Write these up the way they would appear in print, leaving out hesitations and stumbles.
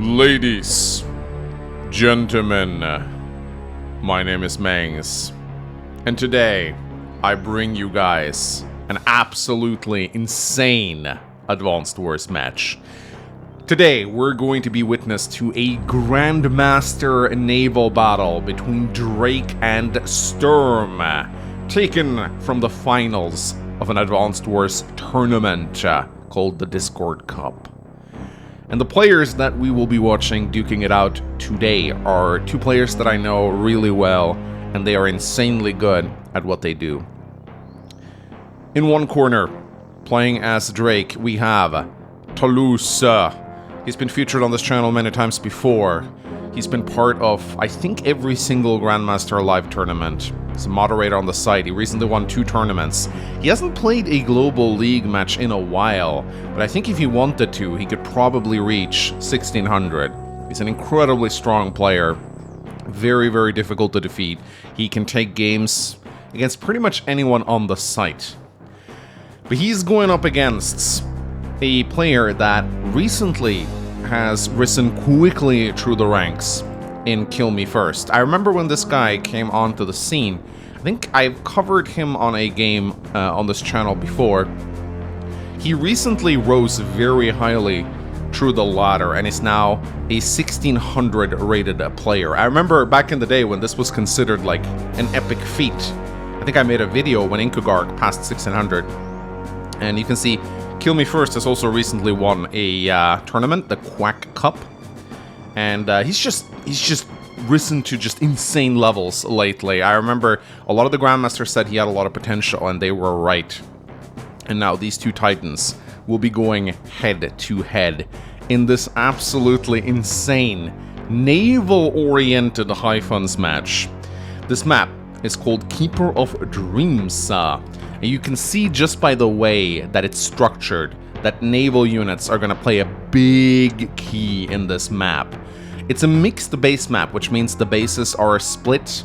Ladies, gentlemen, my name is Mangs, and today I bring you guys an absolutely insane Advanced Wars match. Today we're going to be witness to a Grandmaster naval battle between Drake and Sturm, taken from the finals of an Advanced Wars tournament called the Discord Cup. And the players that we will be watching duking it out today are two players that I know really well, and they are insanely good at what they do. In one corner, playing as Drake, we have Toulouse. He's been featured on this channel many times before. He's been part of, I think, every single Grandmaster Live tournament. He's a moderator on the site. He recently won 2 tournaments. He hasn't played a Global League match in a while, but I think if he wanted to, he could probably reach 1600. He's an incredibly strong player. Very, very difficult to defeat. He can take games against pretty much anyone on the site. But he's going up against a player that recently has risen quickly through the ranks in Kill Me First. I remember when this guy came onto the scene. I think I've covered him on a game on this channel before. He recently rose very highly through the ladder and is now a 1600 rated player. I remember back in the day when this was considered like an epic feat. I think I made a video when Inkugark passed 1600. And you can see Kill Me First has also recently won a tournament, the Quack Cup. And he's just risen to just insane levels lately. I remember a lot of the Grandmasters said he had a lot of potential, and they were right. And now these two titans will be going head to head in this absolutely insane naval-oriented high funds match. This map is called Keeper of Dreams. And you can see just by the way that it's structured that naval units are going to play a big key in this map. It's a mixed base map, which means the bases are split.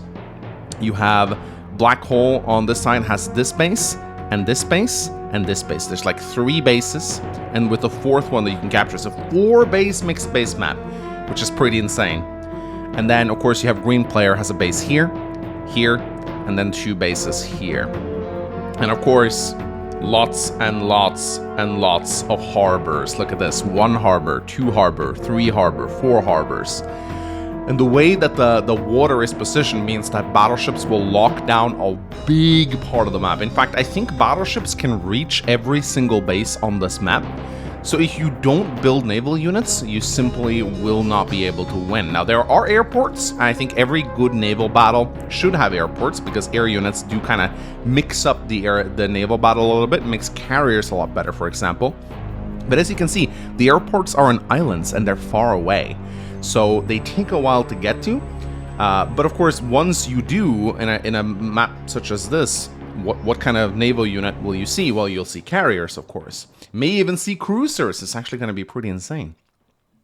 You have Black Hole on this side has this base, and this base, and this base. There's like 3 bases, and with the 4th one that you can capture. It's a 4-base mixed base map, which is pretty insane. And then, of course, you have Green player has a base here, here, and then 2 bases here. And of course, lots and lots and lots of harbors. Look at this. 1 harbor, 2 harbor, 3 harbor, 4 harbors. And the way that the water is positioned means that battleships will lock down a big part of the map. In fact, I think battleships can reach every single base on this map. So if you don't build naval units, you simply will not be able to win. Now, there are airports. I think every good naval battle should have airports because air units do kind of mix up the naval battle a little bit, makes carriers a lot better, for example. But as you can see, the airports are on islands and they're far away. So they take a while to get to. But of course, once you do, in a map such as this, what kind of naval unit will you see? Well, you'll see carriers, of course. May even see cruisers. It's actually going to be pretty insane.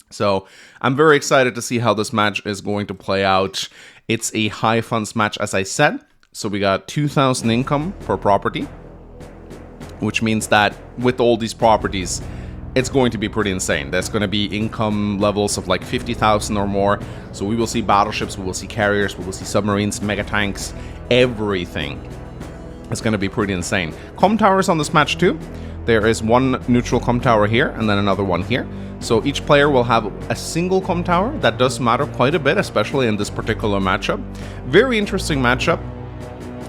So I'm very excited to see how this match is going to play out. It's a high funds match, as I said. So we got 2,000 income per property, which means that with all these properties, it's going to be pretty insane. There's going to be income levels of like 50,000 or more. So we will see battleships, we will see carriers, we will see submarines, mega tanks, everything. It's going to be pretty insane. Com towers on this match too. There is 1 neutral com tower here and then another one here. So each player will have a single com tower. That does matter quite a bit, especially in this particular matchup. Very interesting matchup.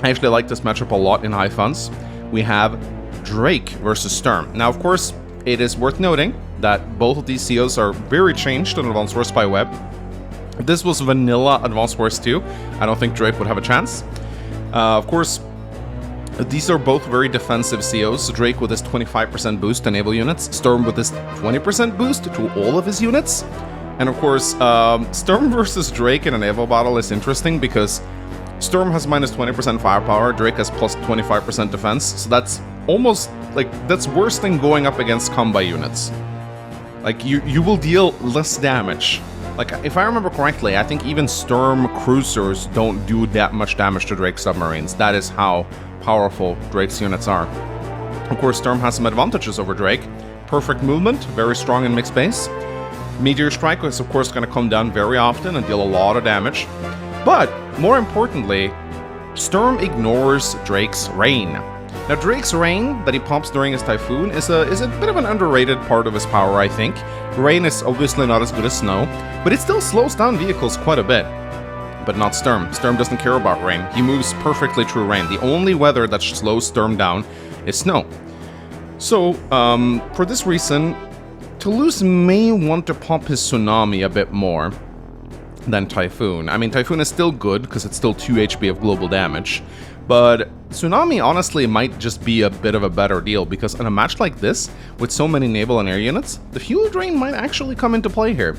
I actually like this matchup a lot in high funds. We have Drake versus Sturm. Now, of course, it is worth noting that both of these COs are very changed in Advanced Wars by Web. If this was vanilla Advanced Wars 2, I don't think Drake would have a chance. Of course, these are both very defensive COs. Drake with his 25% boost to naval units, Sturm with his 20% boost to all of his units. And of course, Sturm versus Drake in a naval battle is interesting because Sturm has minus 20% firepower, Drake has plus 25% defense, so that's almost, like, that's worse than going up against combi units. Like, you will deal less damage. Like, if I remember correctly, I think even Sturm cruisers don't do that much damage to Drake submarines. That is how powerful Drake's units are. Of course, Sturm has some advantages over Drake. Perfect movement, very strong in mixed base. Meteor Strike is of course going to come down very often and deal a lot of damage. But, more importantly, Sturm ignores Drake's Rain. Now, Drake's Rain that he pops during his Typhoon is a bit of an underrated part of his power, I think. Rain is obviously not as good as Snow, but it still slows down vehicles quite a bit. But not Sturm. Sturm doesn't care about Rain. He moves perfectly through Rain. The only weather that slows Sturm down is Snow. So, for this reason, Toulouse may want to pop his Tsunami a bit more than Typhoon. I mean, Typhoon is still good, because it's still 2 HP of global damage. But Tsunami, honestly, might just be a bit of a better deal, because in a match like this, with so many naval and air units, the fuel drain might actually come into play here.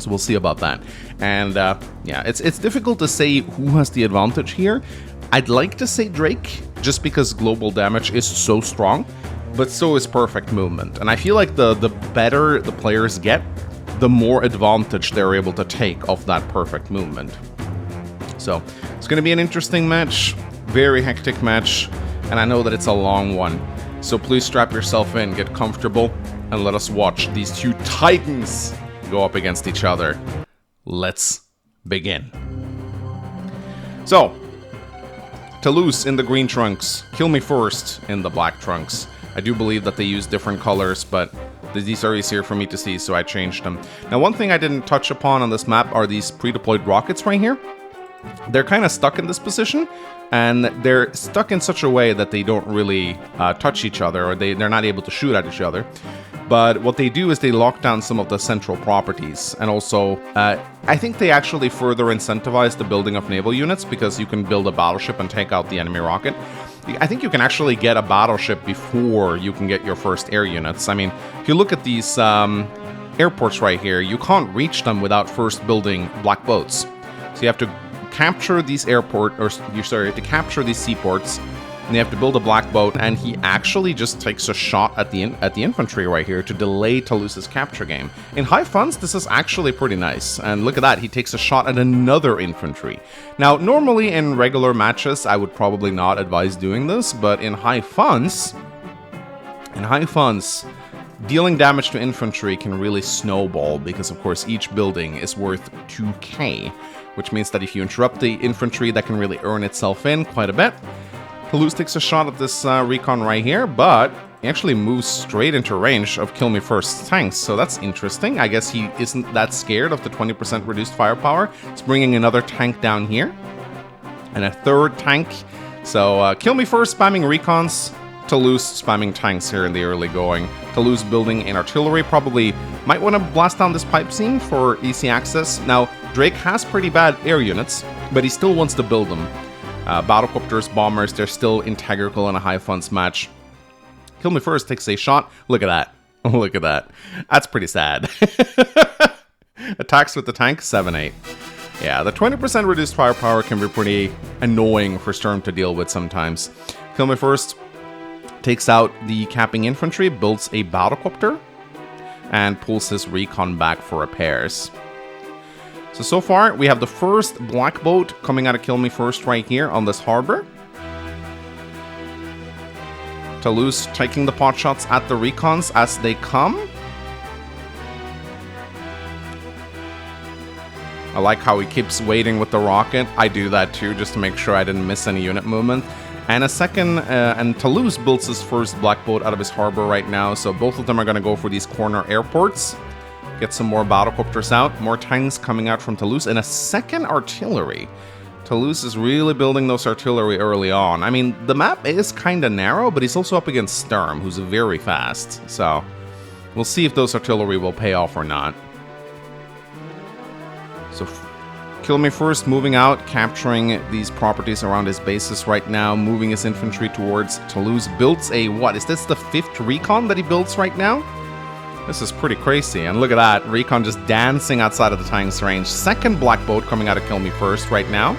So we'll see about that. And yeah, it's difficult to say who has the advantage here. I'd like to say Drake, just because global damage is so strong, but so is perfect movement. And I feel like the better the players get, the more advantage they're able to take of that perfect movement. So it's going to be an interesting match, very hectic match, and I know that it's a long one. So please strap yourself in, get comfortable, and let us watch these two titans go up against each other. Let's begin. So, Toulouse in the green trunks, Kill Me First in the black trunks. I do believe that they use different colors, but these are easier for me to see, so I changed them. Now, one thing I didn't touch upon on this map are these pre-deployed rockets right here. They're kind of stuck in this position, and they're stuck in such a way that they don't really touch each other, or they're not able to shoot at each other. But what they do is they lock down some of the central properties, and also I think they actually further incentivize the building of naval units, because you can build a battleship and take out the enemy rocket. I think you can actually get a battleship before you can get your first air units. I mean, if you look at these airports right here, you can't reach them without first building black boats. So you have to capture these to capture these seaports, and you have to build a black boat, and he actually just takes a shot at the infantry right here to delay Toulouse's capture game. In high funds, this is actually pretty nice, and look at that, he takes a shot at another infantry. Now, normally in regular matches, I would probably not advise doing this, but in high funds, dealing damage to infantry can really snowball, because of course each building is worth 2k, which means that if you interrupt the infantry, that can really earn itself in quite a bit. Toulouse takes a shot at this recon right here, but he actually moves straight into range of Kill Me First tanks, so that's interesting. I guess he isn't that scared of the 20% reduced firepower. It's bringing another tank down here, and a third tank. So Kill Me First spamming recons, Toulouse spamming tanks here in the early going. Toulouse building an artillery, probably might want to blast down this pipe seam for easy access. Now, Drake has pretty bad air units, but he still wants to build them. Battlecopters, bombers, they're still integral in a high funds match. Kill Me First takes a shot. Look at that. Look at that. That's pretty sad. Attacks with the tank, 7-8. Yeah, the 20% reduced firepower can be pretty annoying for Sturm to deal with sometimes. Kill Me First takes out the capping infantry, builds a battlecopter, and pulls his recon back for repairs. So far, we have the first black boat coming out of Kill Me First right here on this harbor. Toulouse taking the pot shots at the recons as they come. I like how he keeps waiting with the rocket. I do that too, just to make sure I didn't miss any unit movement. And and Toulouse builds his first black boat out of his harbor right now, so both of them are going to go for these corner airports. Get some more battlecopters out, more tanks coming out from Toulouse, and a second artillery. Toulouse is really building those artillery early on. I mean, the map is kind of narrow, but he's also up against Sturm, who's very fast. So, we'll see if those artillery will pay off or not. So, Kill Me First moving out, capturing these properties around his bases right now, moving his infantry towards Toulouse. Builds a, what, is this the 5th recon that he builds right now? This is pretty crazy, and look at that, recon just dancing outside of the tank's range. Second black boat coming out of Kill Me First right now.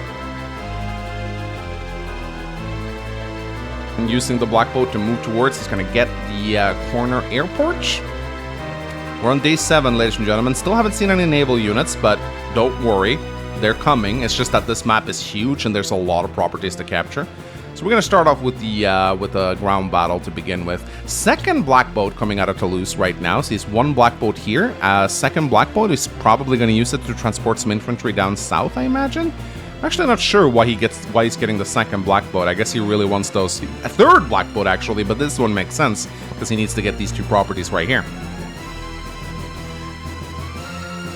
And using the black boat to move towards, he's going to get the corner airport. We're on day 7, ladies and gentlemen. Still haven't seen any naval units, but don't worry, they're coming. It's just that this map is huge and there's a lot of properties to capture. So we're going to start off with the ground battle to begin with. Second black boat coming out of Toulouse right now. So he's one black boat here. Second black boat is probably going to use it to transport some infantry down south, I imagine. I'm actually not sure why he's getting the second black boat. I guess he really wants those. A third black boat, actually, but this one makes sense because he needs to get these two properties right here.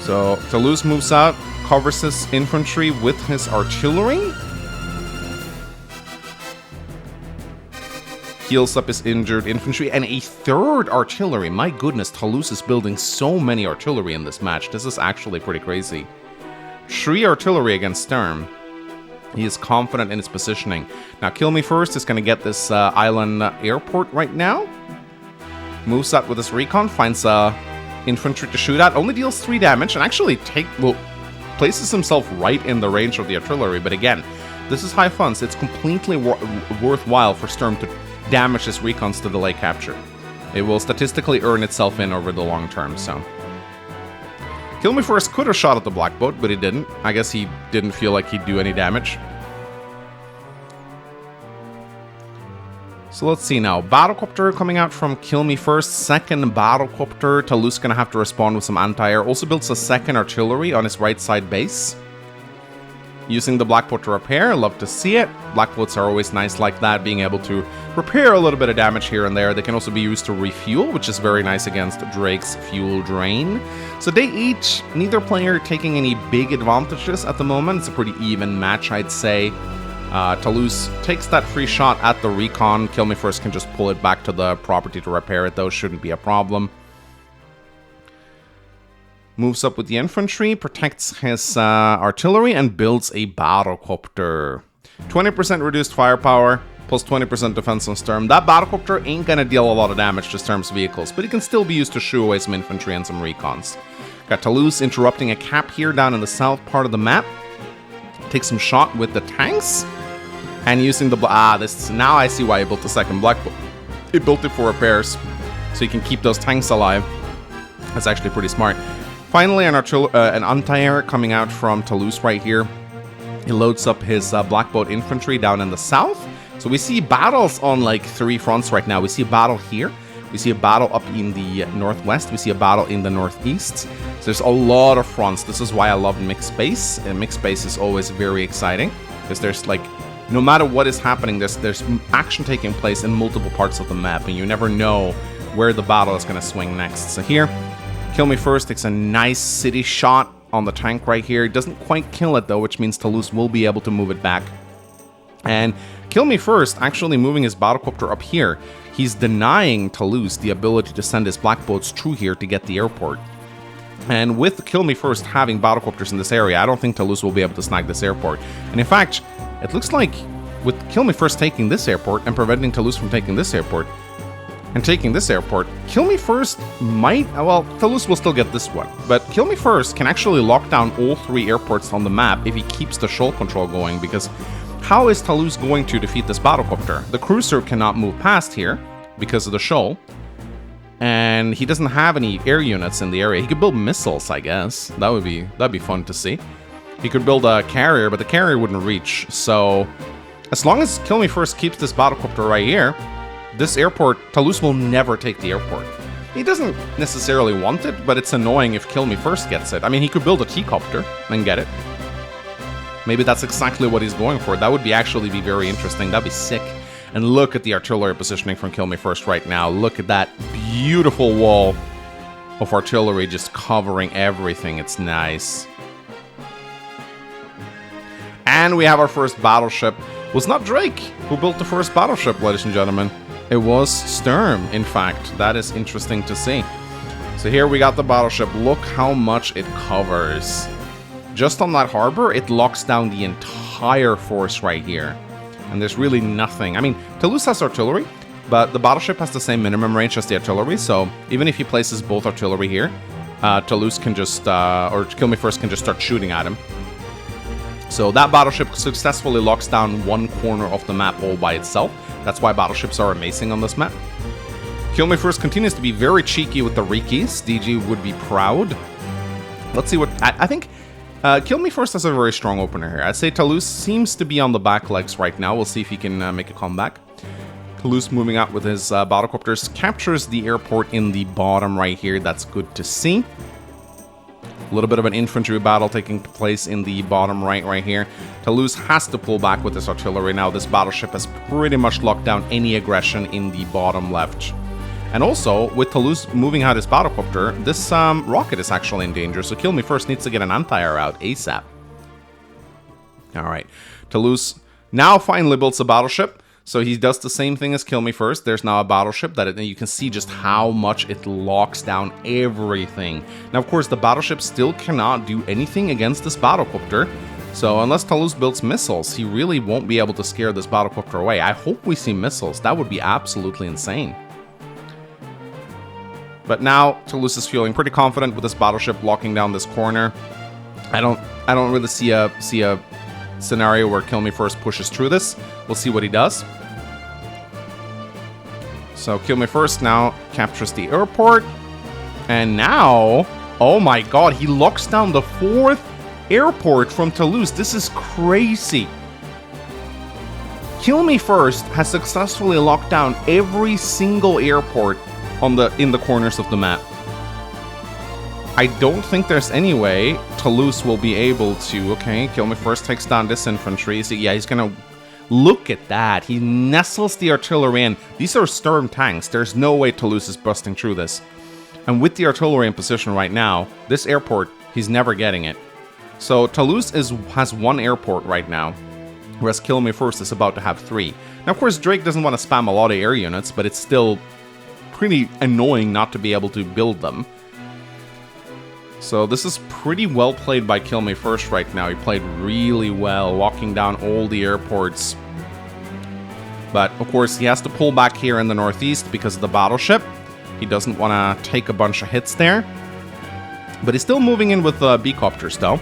So Toulouse moves out, covers his infantry with his artillery. Heals up his injured infantry, and a third artillery. My goodness, Toulouse is building so many artillery in this match. This is actually pretty crazy. 3 artillery against Sturm. He is confident in his positioning. Now, Kill Me First is going to get this island airport right now. Moves out with his recon, finds infantry to shoot at. Only deals 3 damage, and actually places himself right in the range of the artillery. But again, this is high funds. It's completely worthwhile for Sturm to damage his recons to delay capture. It will statistically earn itself in over the long term, so... Kill Me First could have shot at the black boat, but he didn't. I guess he didn't feel like he'd do any damage. So let's see now. Battlecopter coming out from Kill Me First. Second battlecopter. Toulouse gonna have to respond with some anti-air. Also builds a second artillery on his right side base. Using the black boat to repair. Love to see it. Black boats are always nice like that, being able to repair a little bit of damage here and there. They can also be used to refuel, which is very nice against Drake's fuel drain. So day 8, neither player taking any big advantages at the moment. It's a pretty even match, I'd say. Toulouse takes that free shot at the recon. Kill Me First can just pull it back to the property to repair it, though. Shouldn't be a problem. Moves up with the infantry, protects his artillery, and builds a battlecopter. 20% reduced firepower, plus 20% defense on Sturm. That battlecopter ain't gonna deal a lot of damage to Sturm's vehicles, but it can still be used to shoo away some infantry and some recons. Got Toulouse interrupting a cap here down in the south part of the map. Takes some shot with the tanks, and using the... now I see why he built the second black boat. He built it for repairs, so he can keep those tanks alive. That's actually pretty smart. Finally, an anti-air coming out from Toulouse right here. He loads up his black boat infantry down in the south. So we see battles on like 3 fronts right now. We see a battle here. We see a battle up in the northwest. We see a battle in the northeast. So there's a lot of fronts. This is why I love mixed base. And mixed base is always very exciting. Because there's like, no matter what is happening, there's action taking place in multiple parts of the map. And you never know where the battle is going to swing next. So here... Kill Me First takes a nice city shot on the tank right here. It doesn't quite kill it though, which means Toulouse will be able to move it back. And Kill Me First actually moving his battlecopter up here. He's denying Toulouse the ability to send his black boats through here to get the airport. And with Kill Me First having battlecopters in this area, I don't think Toulouse will be able to snag this airport. And in fact, it looks like with Kill Me First taking this airport and preventing Toulouse from taking this airport, Kill Me First might... Well, Toulouse will still get this one. But Kill Me First can actually lock down all 3 airports on the map if he keeps the shoal control going, because how is Toulouse going to defeat this battlecopter? The cruiser cannot move past here because of the shoal, and he doesn't have any air units in the area. He could build missiles, I guess. That'd be fun to see. He could build a carrier, but the carrier wouldn't reach. So, as long as Kill Me First keeps this battlecopter right here, this airport, Toulouse will never take the airport. He doesn't necessarily want it, but it's annoying if Kill Me First gets it. I mean, he could build a T-copter and get it. Maybe that's exactly what he's going for. That would actually be very interesting. That'd be sick. And look at the artillery positioning from Kill Me First right now. Look at that beautiful wall of artillery just covering everything. It's nice. And we have our first battleship. It was not Drake who built the first battleship, ladies and gentlemen. It was Sturm, in fact. That is interesting to see. So here we got the battleship. Look how much it covers. Just on that harbor, it locks down the entire force right here. And there's really nothing. I mean, Toulouse has artillery, but the battleship has the same minimum range as the artillery. So even if he places both artillery here, Toulouse can just, or Kill Me First can just start shooting at him. So that battleship successfully locks down one corner of the map all by itself. That's why battleships are amazing on this map. Kill Me First continues to be very cheeky with the Rikis. DG would be proud. Let's see what... I think Kill Me First has a very strong opener here. I'd say Toulouse seems to be on the back legs right now. We'll see if he can make a comeback. Toulouse moving out with his battlecopters, captures the airport in the bottom right here. That's good to see. A little bit of an infantry battle taking place in the bottom right here. Toulouse has to pull back with his artillery now. This battleship has pretty much locked down any aggression in the bottom left. And also, with Toulouse moving out his battlecopter, this rocket is actually in danger, so Kill Me First needs to get an anti-air out ASAP. Alright, Toulouse now finally builds a battleship, so he does the same thing as Kill Me First. There's now a battleship that you can see just how much it locks down everything. Now, of course, the battleship still cannot do anything against this battlecopter, so unless Toulouse builds missiles, he really won't be able to scare this battlecopter away. I hope we see missiles. That would be absolutely insane. But now Toulouse is feeling pretty confident with this battleship locking down this corner. I don't really see a scenario where Kill Me First pushes through this. We'll see what he does. So Kill Me First now captures the airport. And now, oh my god, he locks down the 4th airport from Toulouse. This is crazy. Kill Me First has successfully locked down every single airport in the corners of the map. I don't think there's any way Toulouse will be able to... Okay, Kill Me First takes down this infantry. So yeah, he's gonna... Look at that. He nestles the artillery in. These are Sturm tanks. There's no way Toulouse is busting through this. And with the artillery in position right now, this airport, he's never getting it. So Toulouse has 1 airport right now, whereas Kill Me First is about to have 3. Now, of course, Drake doesn't want to spam a lot of air units, but it's still pretty annoying not to be able to build them. So this is pretty well played by Kill Me First right now. He played really well, locking down all the airports. But of course he has to pull back here in the northeast because of the battleship. He doesn't want to take a bunch of hits there. But he's still moving in with B-copters though.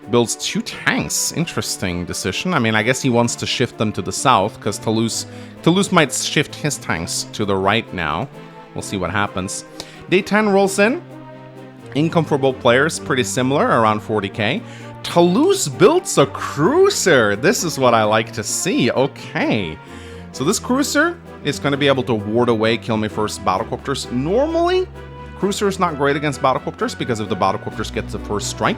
Builds 2 tanks. Interesting decision. I mean, I guess he wants to shift them to the south because Toulouse might shift his tanks to the right now. We'll see what happens. Day 10 rolls in. Income for both players, pretty similar, around 40k. Toulouse builds a cruiser. This is what I like to see. Okay. So this cruiser is going to be able to ward away Kill Me First battlecopters. Normally, cruiser is not great against battlecopters because if the battlecopters get the first strike,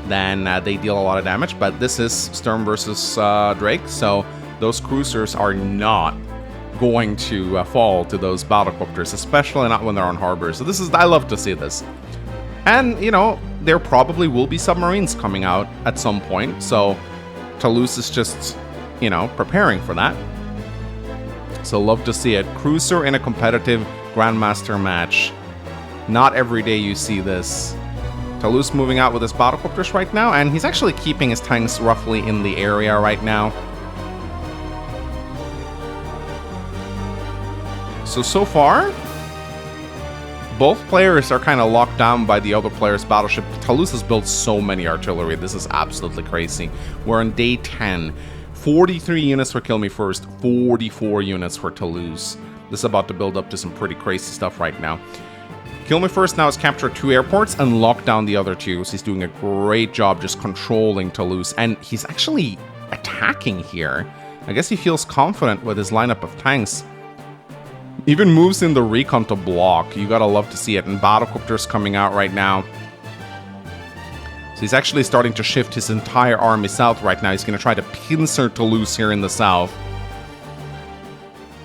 then they deal a lot of damage. But this is Sturm versus Drake, so those cruisers are not going to fall to those battlecopters, especially not when they're on harbor. So I love to see this. And, you know, there probably will be submarines coming out at some point, so Toulouse is just, you know, preparing for that. So love to see it. Cruiser in a competitive Grandmaster match. Not every day you see this. Toulouse moving out with his battlecopters right now, and he's actually keeping his tanks roughly in the area right now. So far, both players are kind of locked down by the other player's battleship. Toulouse has built so many artillery. This is absolutely crazy. We're on day 10. 43 units for Kill Me First, 44 units for Toulouse. This is about to build up to some pretty crazy stuff right now. Kill Me First now has captured 2 airports and locked down the other 2. So he's doing a great job just controlling Toulouse. And he's actually attacking here. I guess he feels confident with his lineup of tanks. Even moves in the recon to block. You gotta love to see it. And battlecopters coming out right now. So he's actually starting to shift his entire army south right now. He's gonna try to pincer Toulouse here in the south.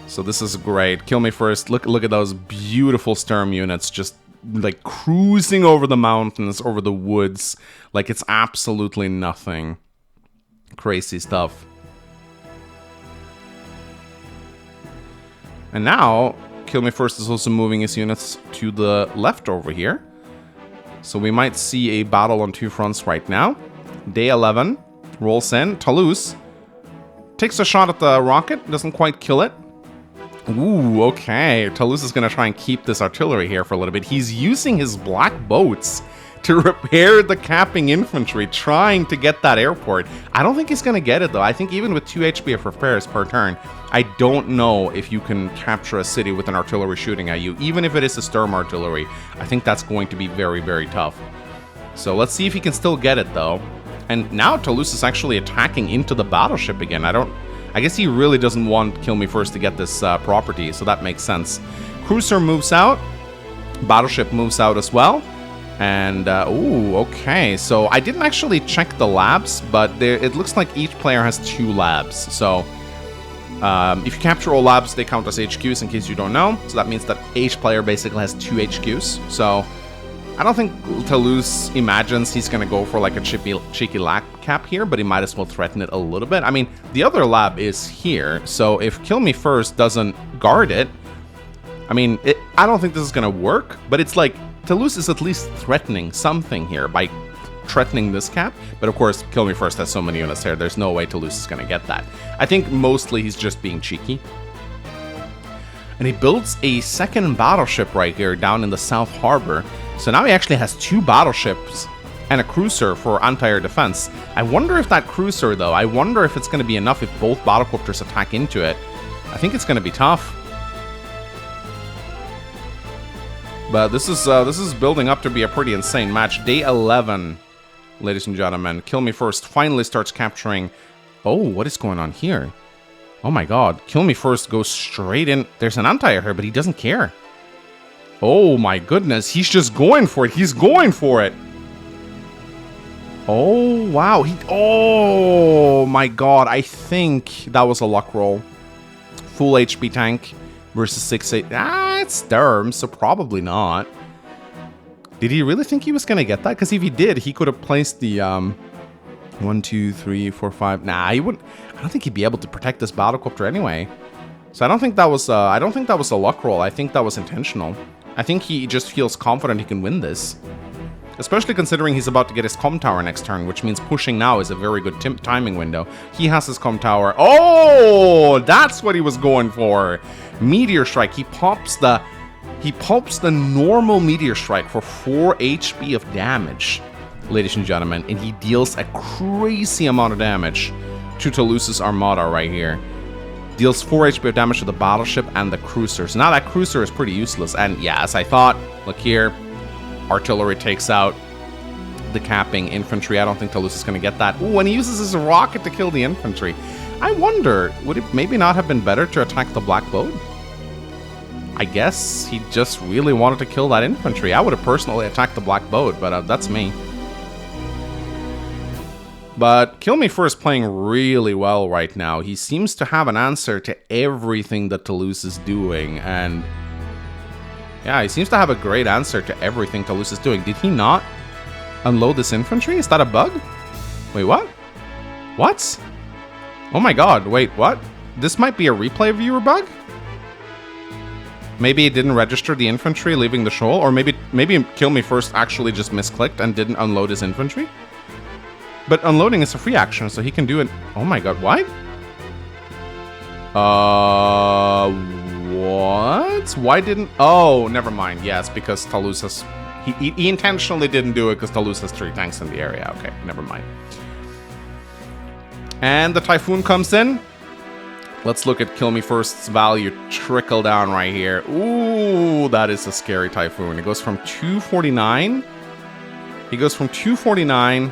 So this is great. Kill Me First. Look at those beautiful Sturm units just like cruising over the mountains, over the woods. Like it's absolutely nothing. Crazy stuff. And now, Kill Me First is also moving his units to the left over here. So we might see a battle on 2 fronts right now. Day 11 rolls in. Toulouse takes a shot at the rocket, doesn't quite kill it. Ooh, okay. Toulouse is going to try and keep this artillery here for a little bit. He's using his black boats to repair the capping infantry, trying to get that airport. I don't think he's going to get it, though. I think even with 2 HP of repairs per turn, I don't know if you can capture a city with an artillery shooting at you. Even if it is a Sturm artillery, I think that's going to be very, very tough. So let's see if he can still get it, though. And now Toulouse is actually attacking into the battleship again. I guess he really doesn't want Kill Me First to get this property, so that makes sense. Cruiser moves out. Battleship moves out as well. And, ooh, okay. So I didn't actually check the labs, but it looks like each player has 2 labs. So if you capture all labs, they count as HQs, in case you don't know. So that means that each player basically has 2 HQs. So I don't think Toulouse imagines he's going to go for like a cheeky lap cap here, but he might as well threaten it a little bit. I mean, the other lab is here. So if Kill Me First doesn't guard it, I mean, I don't think this is going to work, but it's like Toulouse is at least threatening something here by threatening this cap. But of course, Kill Me First has so many units there, there's no way Toulouse is going to get that. I think mostly he's just being cheeky. And he builds a second battleship right here down in the South Harbor. So now he actually has 2 battleships and a cruiser for anti-air defense. I wonder if that cruiser, though, I wonder if it's going to be enough if both battlecopters attack into it. I think it's going to be tough. But this is building up to be a pretty insane match. Day 11, ladies and gentlemen. Kill Me First finally starts capturing... Oh, what is going on here? Oh my god. Kill Me First goes straight in. There's an anti-air here, but he doesn't care. Oh my goodness. He's just going for it. He's going for it. Oh, wow. Oh my god. I think that was a luck roll. Full HP tank versus 6-8. Ah, it's Sturm, so probably not. Did he really think he was going to get that? Because if he did, he could have placed the 1, 2, 3, 4, 5. Nah, he wouldn't. I don't think he'd be able to protect this battlecopter anyway. So I don't think that was a luck roll. I think that was intentional. I think he just feels confident he can win this. Especially considering he's about to get his comm tower next turn, which means pushing now is a very good timing window. He has his comm tower. Oh, that's what he was going for. Meteor Strike. He pops the normal Meteor Strike for 4 HP of damage, ladies and gentlemen, and he deals a crazy amount of damage to Toulouse's Armada right here. Deals 4 HP of damage to the battleship and the cruisers. Now that cruiser is pretty useless, and yeah, as I thought, look here. Artillery takes out the capping infantry. I don't think Toulouse is going to get that. Ooh, and he uses his rocket to kill the infantry. I wonder, would it maybe not have been better to attack the black boat? I guess he just really wanted to kill that infantry. I would have personally attacked the black boat, but that's me. But Kill Me First playing really well right now. He seems to have an answer to everything that Toulouse is doing, and yeah, he seems to have a great answer to everything Toulouse is doing. Did he not unload this infantry? Is that a bug? Wait, what? What? Oh my god, wait, what? This might be a replay viewer bug? Maybe it didn't register the infantry leaving the shoal, or maybe Kill Me First actually just misclicked and didn't unload his infantry? But unloading is a free action, so he can do it. Oh my god, what? What? Why didn't... Oh, never mind. Yes, because Toulouse has... He intentionally didn't do it because Toulouse has 3 tanks in the area. Okay, never mind. And the Typhoon comes in. Let's look at Kill Me First's value trickle down right here. Ooh, that is a scary Typhoon. It goes from 249. He goes from 249...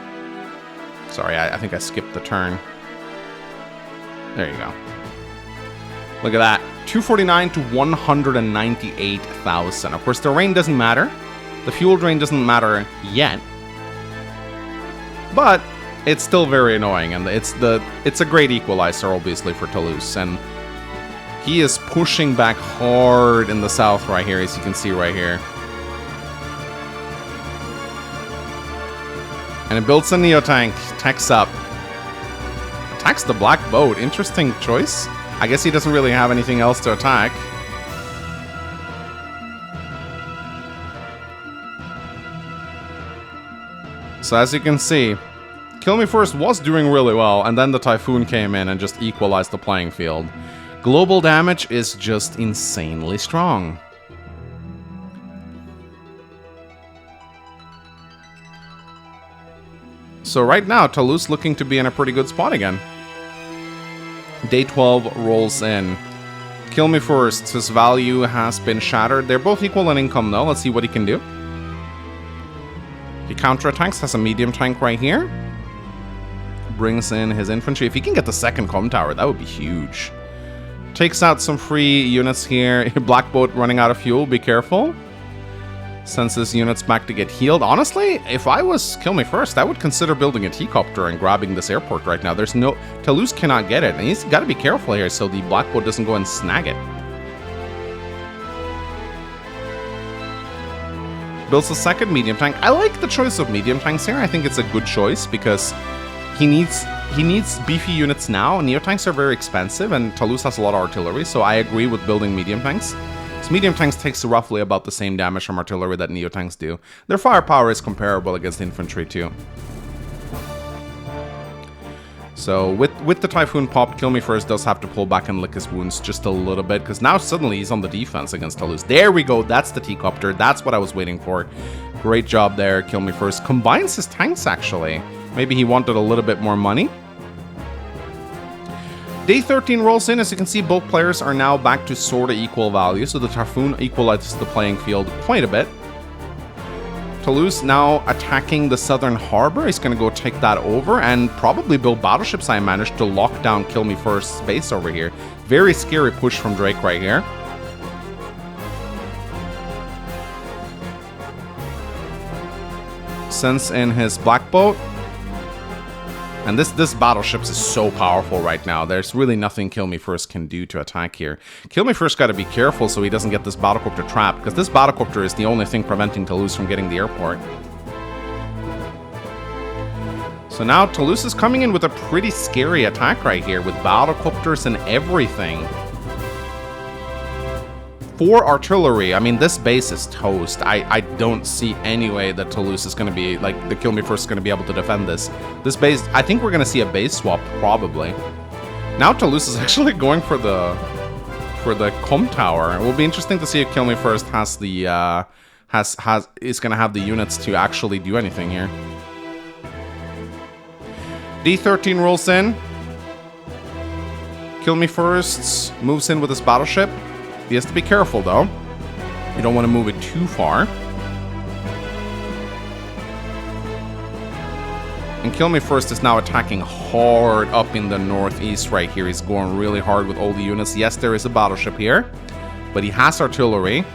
Sorry, I think I skipped the turn. There you go. Look at that. 249 to 198,000. Of course, the rain doesn't matter. The fuel drain doesn't matter yet. But it's still very annoying, and it's a great equalizer, obviously, for Toulouse. And he is pushing back hard in the south right here, as you can see right here. And it builds a Neo-Tank, techs up. Attacks the black boat. Interesting choice. I guess he doesn't really have anything else to attack. So as you can see, Kill Me First was doing really well, and then the Typhoon came in and just equalized the playing field. Global damage is just insanely strong. So right now, Toulouse looking to be in a pretty good spot again. Day 12 rolls in. Kill Me First, his value has been shattered. They're both equal in income though. Let's see what he can do. He counterattacks, has a medium tank right here. Brings in his infantry. If he can get the second comm tower, that would be huge. Takes out some free units here. Black boat running out of fuel, be careful. Sends his units back to get healed. Honestly, if I was Kill Me First, I would consider building a T-copter and grabbing this airport right now. There's no... Toulouse cannot get it, and he's got to be careful here so the Black Boat doesn't go and snag it. Builds a second medium tank. I like the choice of medium tanks here. I think it's a good choice because he needs beefy units now. Neo-tanks are very expensive, and Toulouse has a lot of artillery, so I agree with building medium tanks. Medium tanks takes roughly about the same damage from artillery that Neo tanks do. Their firepower is comparable against infantry too. So with the Typhoon pop, Kill Me First does have to pull back and lick his wounds just a little bit, because now suddenly he's on the defense against Toulouse. There we go, that's the T-copter, that's what I was waiting for. Great job there, Kill Me First. Combines his tanks actually. Maybe he wanted a little bit more money. Day 13 rolls in. As you can see, both players are now back to sort of equal value, so the Typhoon equalizes the playing field quite a bit. Toulouse now attacking the southern harbor. He's going to go take that over and probably build battleships. I managed to lock down Kill Me First's base over here. Very scary push from Drake right here. Sends in his black boat. And this battleships is so powerful right now. There's really nothing Kill Me First can do to attack here. Kill Me First got to be careful so he doesn't get this battlecopter trapped, because this battlecopter is the only thing preventing Toulouse from getting the airport. So now Toulouse is coming in with a pretty scary attack right here with battlecopters and everything. 4 artillery. I mean, this base is toast. I don't see any way that Toulouse is going to be, like, the Kill Me First is going to be able to defend this. This base, I think we're going to see a base swap, probably. Now Toulouse is actually going for the comm tower. It will be interesting to see if Kill Me First has the, is going to have the units to actually do anything here. D13 rolls in. Kill Me First moves in with his battleship. He has to be careful, though. You don't want to move it too far. And Kill Me First is now attacking hard up in the northeast right here. He's going really hard with all the units. Yes, there is a battleship here, but he has artillery.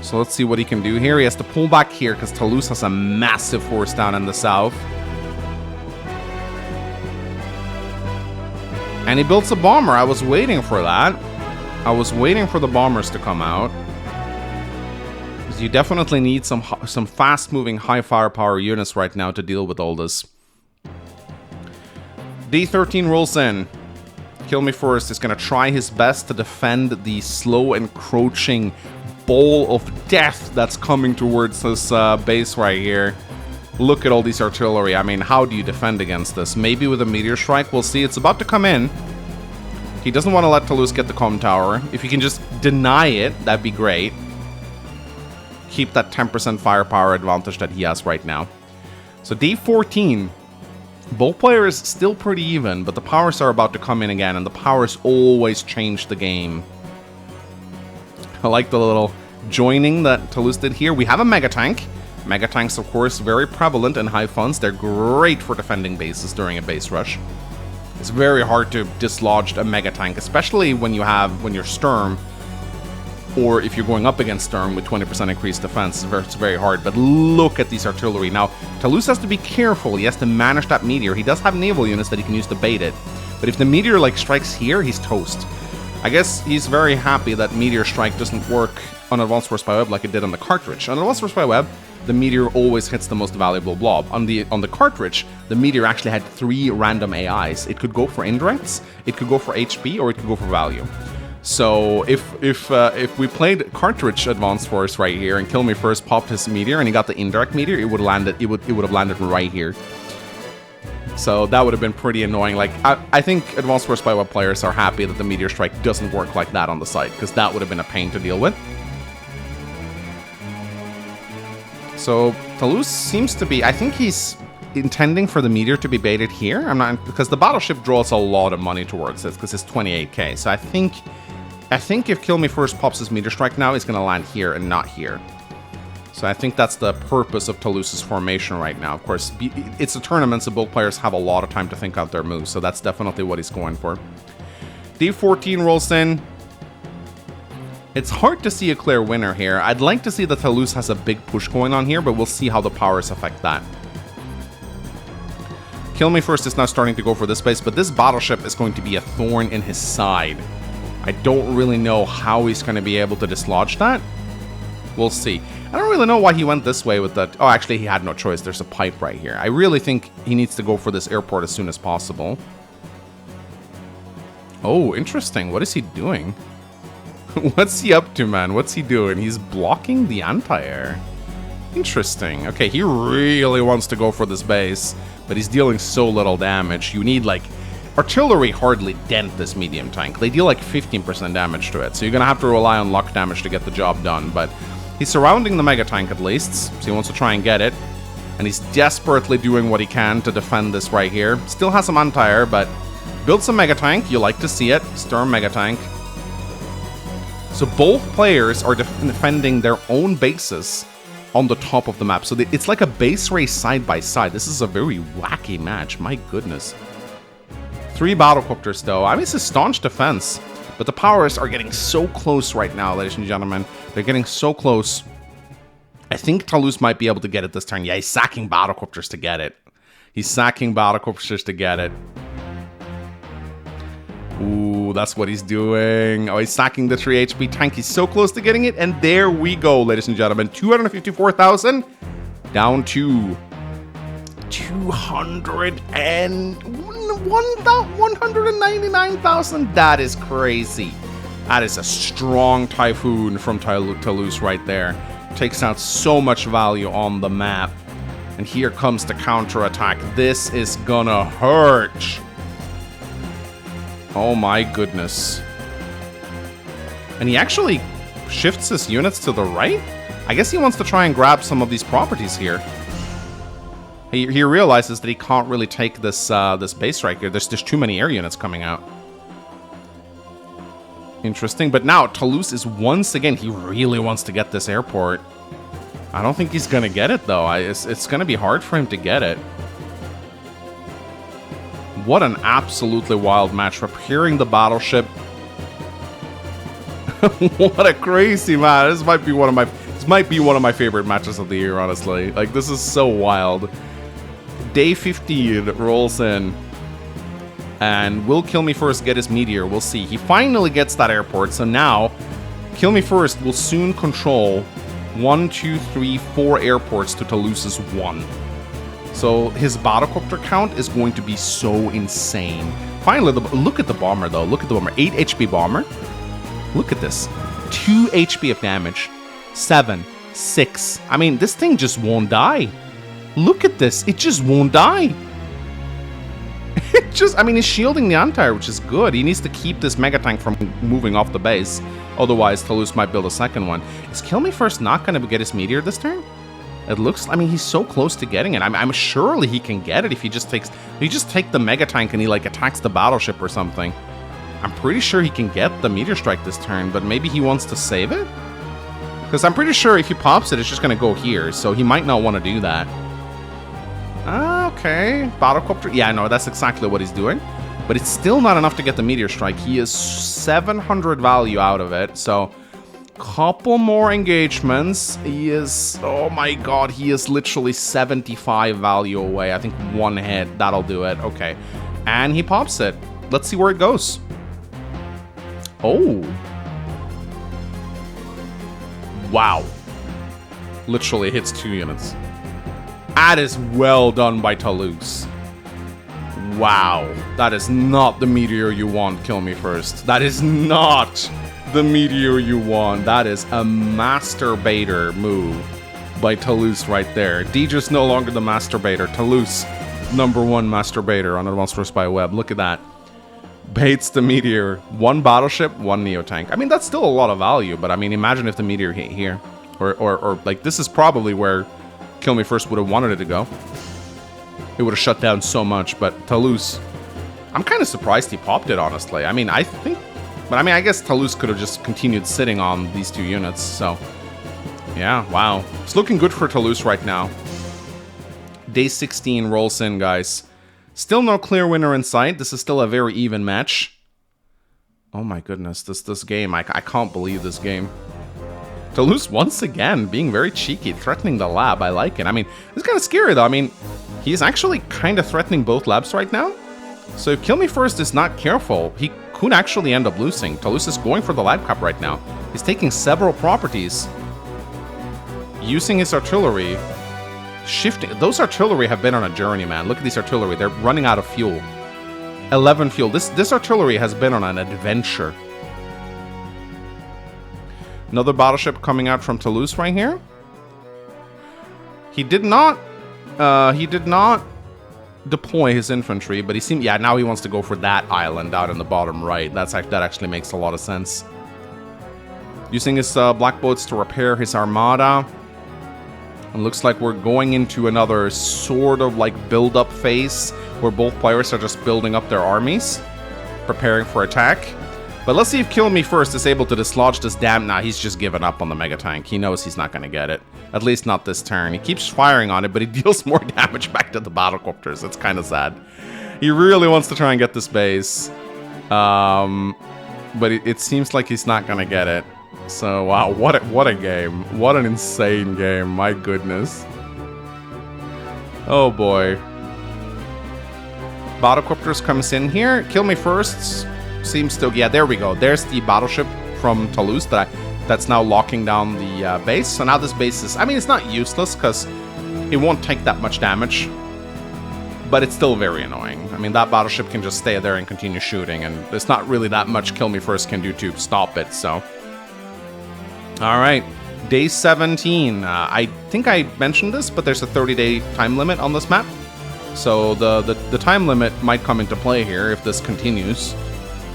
So let's see what he can do here. He has to pull back here because Toulouse has a massive force down in the south. And he builds a bomber. I was waiting for that. I was waiting for the bombers to come out. Because you definitely need some fast-moving, high firepower units right now to deal with all this. D13 rolls in. Kill Me First is going to try his best to defend the slow encroaching bowl of death that's coming towards this base right here. Look at all these artillery. I mean, how do you defend against this? Maybe with a meteor strike. We'll see. It's about to come in. He doesn't want to let Toulouse get the comm tower. If he can just deny it, that'd be great. Keep that 10% firepower advantage that he has right now. So D14. Both players still pretty even, but the powers are about to come in again, and the powers always change the game. I like the little joining that Toulouse did here. We have a mega tank. Mega tanks, of course, very prevalent in high funds. They're great for defending bases during a base rush. It's very hard to dislodge a mega tank, especially when you're Sturm, or if you're going up against Sturm with 20% increased defense. It's very hard. But look at these artillery. Now, Toulouse has to be careful. He has to manage that meteor. He does have naval units that he can use to bait it. But if the meteor like strikes here, he's toast. I guess he's very happy that meteor strike doesn't work on Advanced Force by Web like it did on the cartridge. On Advanced Force by Web, the meteor always hits the most valuable blob. On the cartridge, the meteor actually had 3 random AIs. It could go for indirects, it could go for HP, or it could go for value. So if we played cartridge Advanced Force right here and Kill Me First popped his meteor and he got the indirect meteor, it would have landed right here. So that would have been pretty annoying. Like I think Advanced Force by Web players are happy that the meteor strike doesn't work like that on the site, because that would have been a pain to deal with. So Toulouse seems to be, I think he's intending for the meteor to be baited here. I'm not, because the battleship draws a lot of money towards it because it's 28k. So I think I think if Kill Me First pops his meteor strike now, he's going to land here and not here. So I think that's the purpose of Toulouse's formation right now. Of course, it's a tournament, so both players have a lot of time to think out their moves, so that's definitely what he's going for. D14 rolls in. It's hard to see a clear winner here. I'd like to see that Toulouse has a big push going on here, but we'll see how the powers affect that. Kill Me First is now starting to go for this base, but this battleship is going to be a thorn in his side. I don't really know how he's going to be able to dislodge that. We'll see. I don't really know why he went this way with that. Oh, actually, he had no choice. There's a pipe right here. I really think he needs to go for this airport as soon as possible. Oh, interesting. What is he doing? What's he up to, man? What's he doing? He's blocking the anti-air. Interesting. Okay, he really wants to go for this base, but he's dealing so little damage. You need, like... Artillery hardly dent this medium tank. They deal like 15% damage to it, so you're gonna have to rely on luck damage to get the job done, but he's surrounding the mega tank at least, so he wants to try and get it, and he's desperately doing what he can to defend this right here. Still has some anti-air, but build some mega tank. You like to see it. Storm mega tank. So both players are defending their own bases on the top of the map, so it's like a base race side by side. This is a very wacky match, my goodness. 3 battlecopters though. I mean, it's a staunch defense, but the powers are getting so close right now, ladies and gentlemen. They're getting so close. I think Toulouse might be able to get it this turn. Yeah, he's sacking battlecopters to get it. He's sacking battlecopters to get it. Ooh, that's what he's doing. Oh, he's sacking the 3 HP tank. He's so close to getting it, and there we go, ladies and gentlemen. 254,000 down to 199,000. That is crazy. That is a strong typhoon from Toulouse right there. Takes out so much value on the map. And here comes the counterattack. This is gonna hurt. Oh my goodness. And he actually shifts his units to the right? I guess he wants to try and grab some of these properties here. He realizes that he can't really take this this base right here. There's too many air units coming out. Interesting, but now Toulouse is once again, he really wants to get this airport. I don't think he's gonna get it though. It's gonna be hard for him to get it. What an absolutely wild match. Preparing the battleship. What a crazy match. This might be one of my favorite matches of the year, honestly. Like, this is so wild. Day 15 rolls in. And will Kill Me First get his meteor? We'll see. He finally gets that airport, so now Kill Me First will soon control 1, 2, 3, 4 airports to Toulouse's 1. So his battlecopter count is going to be so insane. Finally, look at the bomber though. Look at the bomber. 8 HP bomber. Look at this. 2 HP of damage. 7, 6. I mean, this thing just won't die. Look at this. It just won't die. I mean, he's shielding the anti-air, which is good. He needs to keep this mega tank from moving off the base. Otherwise, Toulouse might build a second one. Is Kill Me First not going to get his meteor this turn? It looks, I mean, he's so close to getting it. I'm surely he can get it if he just takes, the mega tank and he like attacks the battleship or something. I'm pretty sure he can get the meteor strike this turn, but maybe he wants to save it? Because I'm pretty sure if he pops it, it's just going to go here, so he might not want to do that. Okay, battlecopter. Yeah, no, that's exactly what he's doing. But it's still not enough to get the meteor strike. He is 700 value out of it, so couple more engagements. He is, oh my god, he is literally 75 value away. I think 1 hit, that'll do it. Okay, and he pops it. Let's see where it goes. Oh. Wow. Literally hits 2 units. That is well done by Toulouse. Wow. That is not the meteor you want, Kill Me First. That is not the meteor you want. That is a masturbator move by Toulouse right there. Deidre's no longer the masturbator. Toulouse, #1 masturbator on Advanced Warfare by Web. Look at that. Baits the meteor. 1 battleship, 1 neo-tank. I mean, that's still a lot of value, but I mean, imagine if the meteor hit here. Or like, this is probably where Kill Me First would have wanted it to go. It would have shut down so much, but Toulouse, I'm kind of surprised he popped it, honestly. I mean, I think But I mean, I guess Toulouse could have just continued sitting on these 2 units, so... Yeah, wow. It's looking good for Toulouse right now. Day 16 rolls in, guys. Still no clear winner in sight. This is still a very even match. Oh my goodness, this game. I can't believe this game. Toulouse once again being very cheeky, threatening the lab. I like it. I mean, it's kind of scary though. I mean, he's actually kind of threatening both labs right now. So if Kill Me First is not careful, he could actually end up losing. Toulouse is going for the lab cap right now. He's taking several properties. Using his artillery. Shifting. Those artillery have been on a journey, man. Look at these artillery. They're running out of fuel. 11 fuel. This artillery has been on an adventure. Another battleship coming out from Toulouse right here. He did not deploy his infantry, but he seemed, yeah, now he wants to go for that island out in the bottom right. That actually makes a lot of sense. Using his black boats to repair his armada. And looks like we're going into another sort of like build-up phase where both players are just building up their armies, preparing for attack. But let's see if Kill Me First is able to dislodge this damn... Nah, he's just given up on the mega tank. He knows he's not going to get it. At least not this turn. He keeps firing on it, but he deals more damage back to the battlecopters. It's kind of sad. He really wants to try and get this base. But it seems like he's not going to get it. So, wow, what a game. What an insane game. My goodness. Oh, boy. Battlecopters comes in here. Kill Me First. Seems to... Yeah, there we go. There's the battleship from Toulouse that's now locking down the base. So now this base is... I mean, it's not useless because it won't take that much damage. But it's still very annoying. I mean, that battleship can just stay there and continue shooting. And there's not really that much Kill Me First can do to stop it, so... Alright, day 17. I think I mentioned this, but there's a 30-day time limit on this map. So the time limit might come into play here if this continues.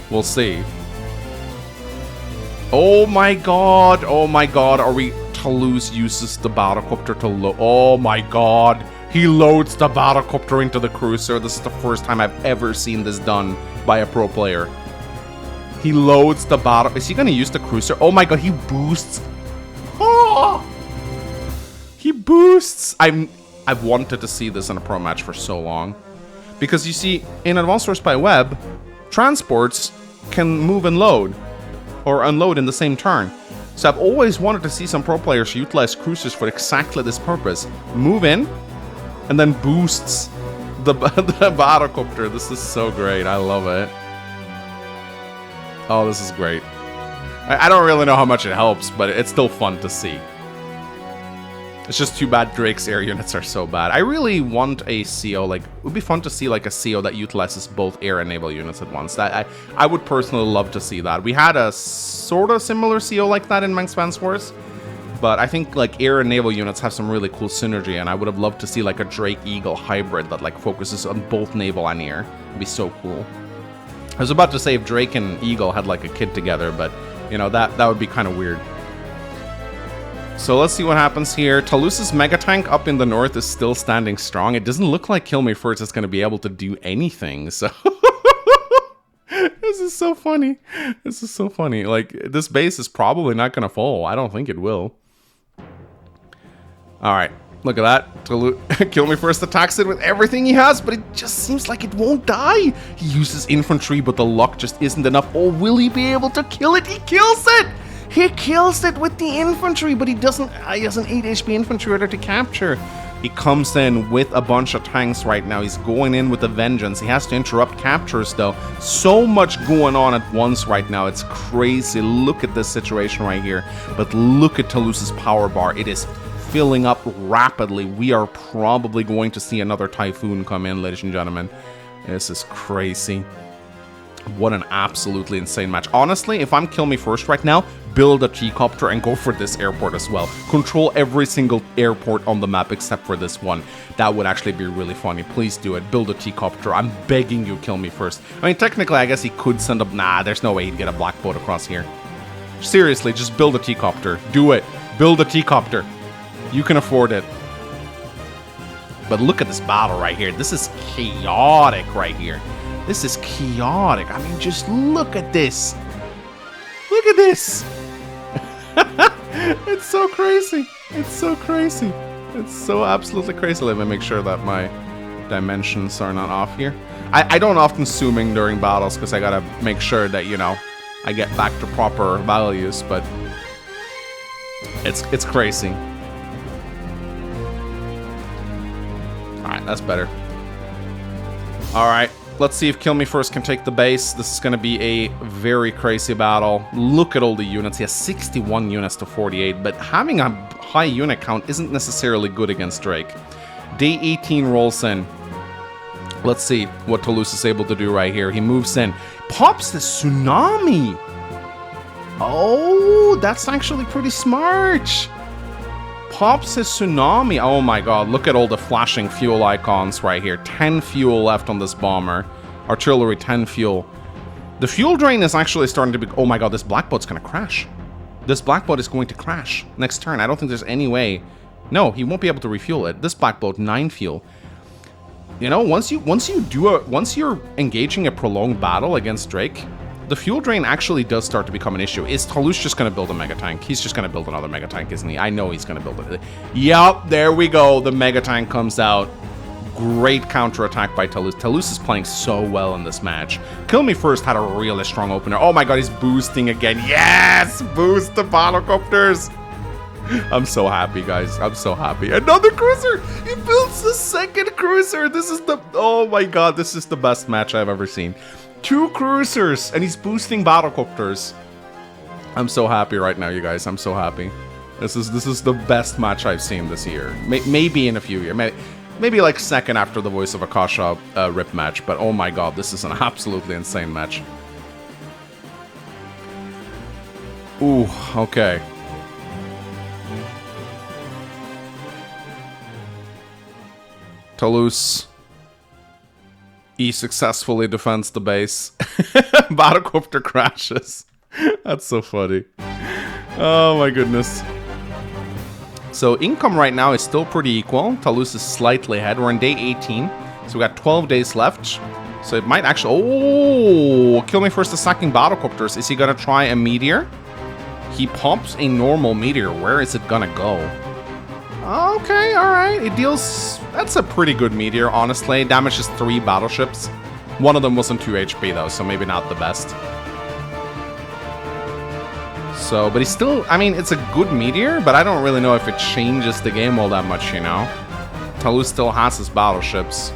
We'll see. Oh my god, are we... Toulouse uses the battlecopter to load... Oh my god, he loads the battlecopter into the cruiser. This is the first time I've ever seen this done by a pro player. He loads the battle... Is he going to use the cruiser? Oh my god, he boosts. Oh! He boosts. I've wanted to see this in a pro match for so long. Because you see, in Advanced Wars by Web, transports can move and load. Or unload in the same turn. So I've always wanted to see some pro players utilize cruisers for exactly this purpose. Move in, and then boosts the battlecopter. This is so great. I love it. Oh, this is great. I don't really know how much it helps, but it's still fun to see. It's just too bad Drake's air units are so bad. I really want a CO, like, it would be fun to see like a CO that utilizes both air and naval units at once. I would personally love to see that. We had a sort of similar CO like that in Manx Wars, but I think like air and naval units have some really cool synergy, and I would have loved to see like a Drake Eagle hybrid that like focuses on both naval and air. It'd be so cool. I was about to say if Drake and Eagle had like a kid together, but you know, that would be kind of weird. So let's see what happens here. Toulouse's mega tank up in the north is still standing strong. It doesn't look like Kill Me First is going to be able to do anything, so... This is so funny. This is so funny. Like, this base is probably not going to fall. I don't think it will. Alright, look at that. Kill Me First attacks it with everything he has, but it just seems like it won't die. He uses infantry, but the luck just isn't enough. Oh, will he be able to kill it? He kills it! He kills it with the infantry, but he doesn't. He has an 8 HP infantry order to capture. He comes in with a bunch of tanks right now. He's going in with a vengeance. He has to interrupt captures, though. So much going on at once right now. It's crazy. Look at this situation right here. But look at Toulouse's power bar. It is filling up rapidly. We are probably going to see another Typhoon come in, ladies and gentlemen. This is crazy. What an absolutely insane match. Honestly, if I'm Kill Me First right now, build a T-copter and go for this airport as well. Control every single airport on the map except for this one. That would actually be really funny. Please do it. Build a T-copter. I'm begging you, Kill Me First. I mean, technically, I guess he could send up... Nah, there's no way he'd get a black boat across here. Seriously, just build a T-copter. Do it. Build a T-copter. You can afford it. But look at this battle right here. This is chaotic right here. This is chaotic. I mean, just look at this. Look at this! It's so crazy. It's so crazy. It's so absolutely crazy. Let me make sure that my dimensions are not off here. I don't often zoom in during battles because I gotta make sure that, you know, I get back to proper values, but it's crazy. Alright, that's better. Alright, let's see if Kill Me First can take the base. This is gonna be a very crazy battle. Look at all the units. He has 61 units to 48, but having a high unit count isn't necessarily good against Drake. Day 18 rolls in. Let's see what Toulouse is able to do right here. He moves in. Pops the Tsunami! Oh, that's actually pretty smart. Pops his Tsunami. Oh my god, look at all the flashing fuel icons right here. 10 fuel left on this bomber. Artillery, 10 fuel. The fuel drain is actually starting to be... Oh my god, this black boat's gonna crash. This black boat is going to crash next turn. I don't think there's any way. No, he won't be able to refuel it. This black boat, 9 fuel. You know, once you're engaging a prolonged battle against Drake, the fuel drain actually does start to become an issue. Is Toulouse just going to build a mega tank? He's just going to build another mega tank, isn't he? I know he's going to build it. Yup, there we go. The mega tank comes out. Great counterattack by Toulouse. Toulouse is playing so well in this match. Kill Me First had a really strong opener. Oh my god, he's boosting again. Yes! Boost the battlecopters! I'm so happy, guys. I'm so happy. Another cruiser! He builds the second cruiser! This is the... Oh my god, this is the best match I've ever seen. 2 cruisers! And he's boosting battlecopters. I'm so happy right now, you guys. I'm so happy. This is the best match I've seen this year. Maybe in a few years. Maybe like second after the Voice of Akasha rip match. But oh my god, this is an absolutely insane match. Ooh, okay. Toulouse. He successfully defends the base. Battlecopter crashes. That's so funny. Oh my goodness. So income right now is still pretty equal. Toulouse is slightly ahead. We're on day 18. So we got 12 days left. So it might actually... Oh! Kill Me First attacking battlecopters. Is he gonna try a meteor? He pops a normal meteor. Where is it gonna go? Okay, alright. It deals... That's a pretty good meteor, honestly. Damages 3 battleships. One of them was on 2 HP, though, so maybe not the best. So, but he's still... I mean, it's a good meteor, but I don't really know if it changes the game all that much, you know? Toulouse still has his battleships.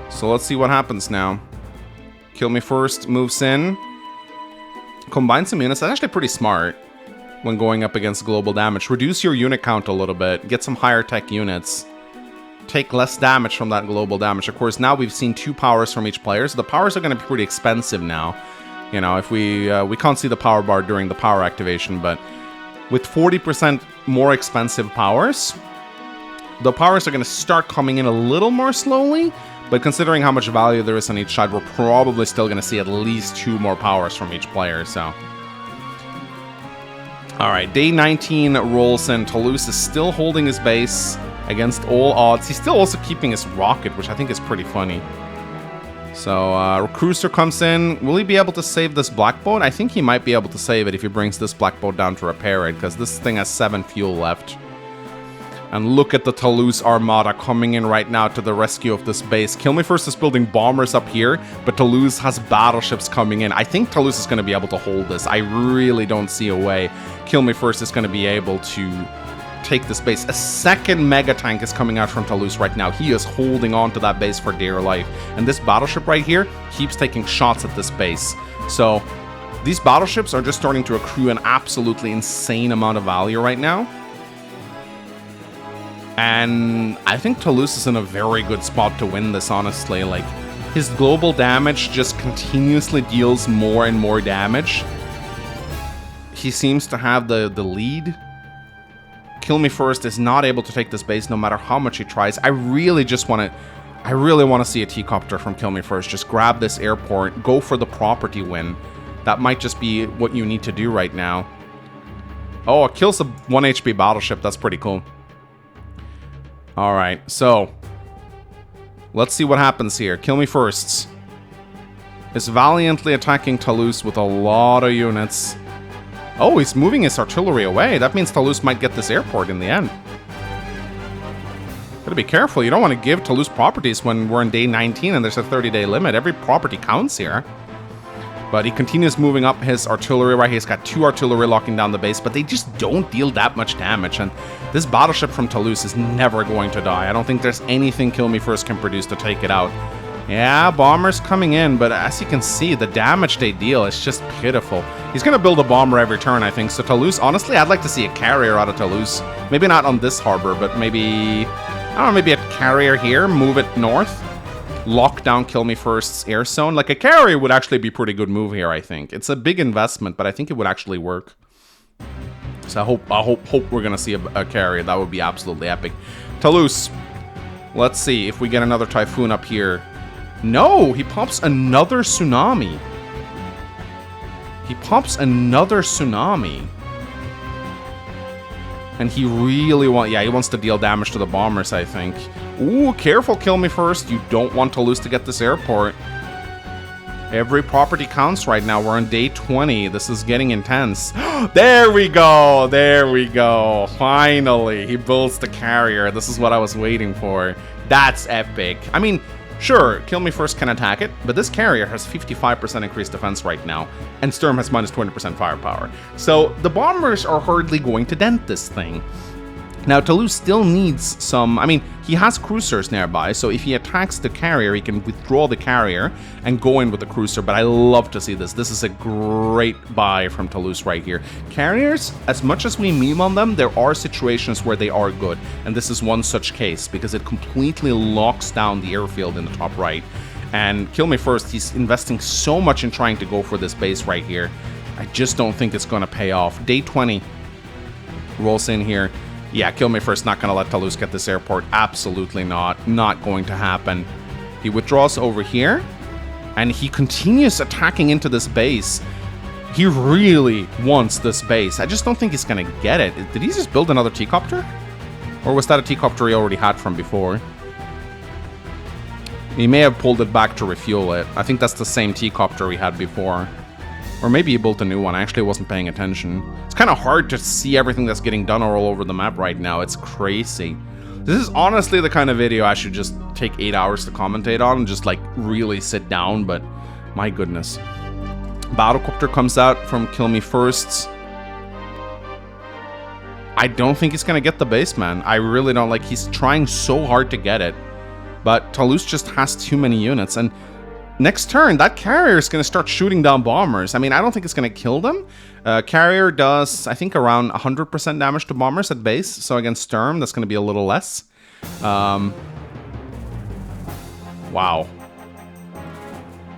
So let's see what happens now. Kill Me First moves in. Combine some units. That's actually pretty smart. When going up against global damage. Reduce your unit count a little bit. Get some higher tech units. Take less damage from that global damage. Of course, now we've seen 2 powers from each player, so the powers are going to be pretty expensive now. You know, if we can't see the power bar during the power activation, but with 40% more expensive powers, the powers are going to start coming in a little more slowly, but considering how much value there is on each side, we're probably still going to see at least 2 more powers from each player, so... Alright, day 19 rolls in. Toulouse is still holding his base against all odds. He's still also keeping his rocket, which I think is pretty funny. So, Cruiser comes in. Will he be able to save this black boat? I think he might be able to save it if he brings this black boat down to repair it, because this thing has 7 fuel left. And look at the Toulouse Armada coming in right now to the rescue of this base. Kill Me First is building bombers up here, but Toulouse has battleships coming in. I think Toulouse is going to be able to hold this. I really don't see a way Kill Me First is going to be able to take this base. A second mega tank is coming out from Toulouse right now. He is holding on to that base for dear life. And this battleship right here keeps taking shots at this base. So these battleships are just starting to accrue an absolutely insane amount of value right now. And I think Toulouse is in a very good spot to win this, honestly. Like, his global damage just continuously deals more and more damage. He seems to have the lead. Kill Me First is not able to take this base no matter how much he tries. I really want to see a T-Copter from Kill Me First. Just grab this airport, go for the property win. That might just be what you need to do right now. Oh, it kills a 1 HP battleship. That's pretty cool. Alright, so let's see what happens here. Kill Me First. is valiantly attacking Toulouse with a lot of units. Oh, he's moving his artillery away. That means Toulouse might get this airport in the end. Gotta be careful. You don't want to give Toulouse properties when we're in day 19 and there's a 30-day limit. Every property counts here. But he continues moving up his artillery right here. He's got 2 artillery locking down the base, but they just don't deal that much damage. And this battleship from Toulouse is never going to die. I don't think there's anything Kill Me First can produce to take it out. Yeah, bombers coming in, but as you can see, the damage they deal is just pitiful. He's going to build a bomber every turn, I think. So Toulouse, honestly, I'd like to see a carrier out of Toulouse. Maybe not on this harbor, but maybe, I don't know, maybe a carrier here, move it north. Lock down Kill Me First's air zone. Like, a carrier would actually be a pretty good move here, I think. It's a big investment, but I think it would actually work. So I hope we're going to see a carrier. That would be absolutely epic. Toulouse. Let's see if we get another Typhoon up here. No, he pops another tsunami. He pops another tsunami. And he really wants to deal damage to the bombers, I think. Ooh, careful, Kill Me First. You don't want Toulouse to get this airport. Every property counts right now. We're on day 20. This is getting intense. There we go. There we go. Finally, he builds the carrier. This is what I was waiting for. That's epic. I mean, sure, Kill Me First can attack it, but this carrier has 55% increased defense right now, and Sturm has minus 20% firepower. So the bombers are hardly going to dent this thing. Now, Toulouse still needs some... I mean, he has cruisers nearby, so if he attacks the carrier, he can withdraw the carrier and go in with the cruiser, but I love to see this. This is a great buy from Toulouse right here. Carriers, as much as we meme on them, there are situations where they are good, and this is one such case, because it completely locks down the airfield in the top right. And Kill Me First, he's investing so much in trying to go for this base right here. I just don't think it's going to pay off. Day 20 rolls in here. Yeah, Kill Me First, not going to let Toulouse get this airport. Absolutely not. Not going to happen. He withdraws over here, and he continues attacking into this base. He really wants this base. I just don't think he's going to get it. Did he just build another T-copter? Or was that a T-copter he already had from before? He may have pulled it back to refuel it. I think that's the same T-copter we had before. Or maybe he built a new one. I actually wasn't paying attention. It's kind of hard to see everything that's getting done all over the map right now. It's crazy. This is honestly the kind of video I should just take 8 hours to commentate on and just like really sit down, but my goodness. Battlecopter comes out from Kill Me First. I don't think he's gonna get the base, man. I really don't. Like, he's trying so hard to get it, but Toulouse just has too many units, and next turn, that carrier is going to start shooting down bombers. I mean, I don't think it's going to kill them. Carrier does, I think, around 100% damage to bombers at base. So against Sturm, that's going to be a little less. Wow.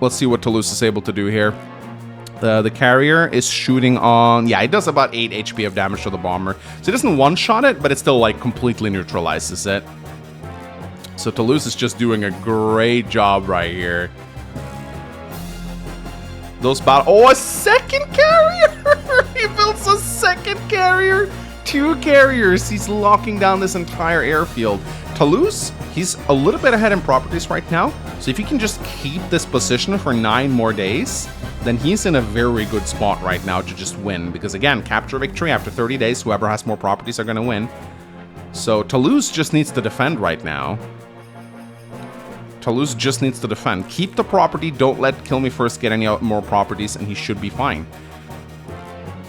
Let's see what Toulouse is able to do here. The carrier is shooting on... Yeah, it does about 8 HP of damage to the bomber. So it doesn't one-shot it, but it still, like, completely neutralizes it. So Toulouse is just doing a great job right here. Those oh, a second carrier! He builds a second carrier! 2 carriers! He's locking down this entire airfield. Toulouse, he's a little bit ahead in properties right now. So if he can just keep this position for 9 more days, then he's in a very good spot right now to just win. Because again, capture victory after 30 days, whoever has more properties are going to win. So Toulouse just needs to defend right now. Toulouse just needs to defend. Keep the property, don't let Kill Me First get any more properties, and he should be fine.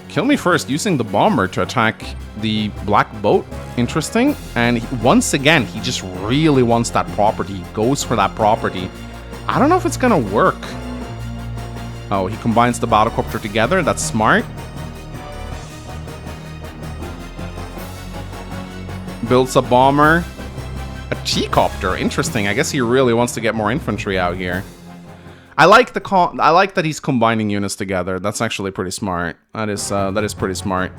Kill Me First using the bomber to attack the black boat. Interesting. And once again, he just really wants that property. He goes for that property. I don't know if it's gonna work. Oh, he combines the battlecopter together. That's smart. Builds a bomber. A T-copter, interesting. I guess he really wants to get more infantry out here. I like that he's combining units together. That's actually pretty smart. That is pretty smart.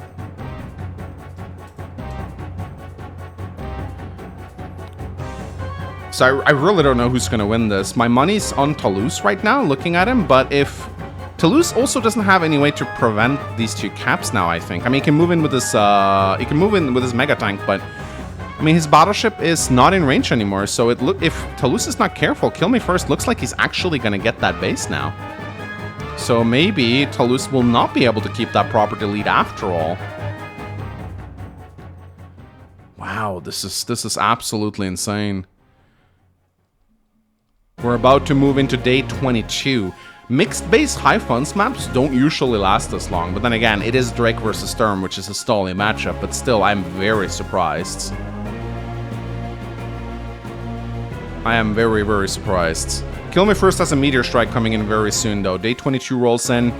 So I really don't know who's gonna win this. My money's on Toulouse right now, looking at him. But if Toulouse also doesn't have any way to prevent these 2 caps now, I think. I mean, he can move in with his mega tank, but. I mean, his battleship is not in range anymore, so if Toulouse is not careful, Kill Me First looks like he's actually going to get that base now. So maybe Toulouse will not be able to keep that property lead after all. Wow, this is absolutely insane. We're about to move into day 22. Mixed base high funds maps don't usually last this long, but then again, it is Drake versus Sturm, which is a stalling matchup, but still, I'm very surprised. I am very, very surprised. Kill Me First has a Meteor Strike coming in very soon, though. Day 22 rolls in.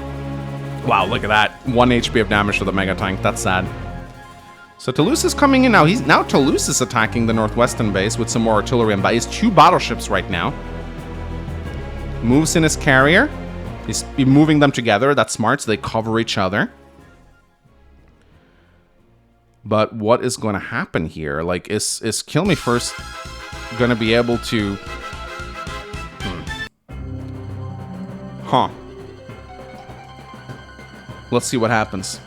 Wow, look at that. 1 HP of damage to the Mega Tank. That's sad. So Toulouse is coming in now. Now Toulouse is attacking the northwestern base with some more artillery, and he has 2 battleships right now. Moves in his carrier. He's moving them together. That's smart, so they cover each other. But what is going to happen here? Like, is Kill Me First going to be able to... Huh. Let's see what happens.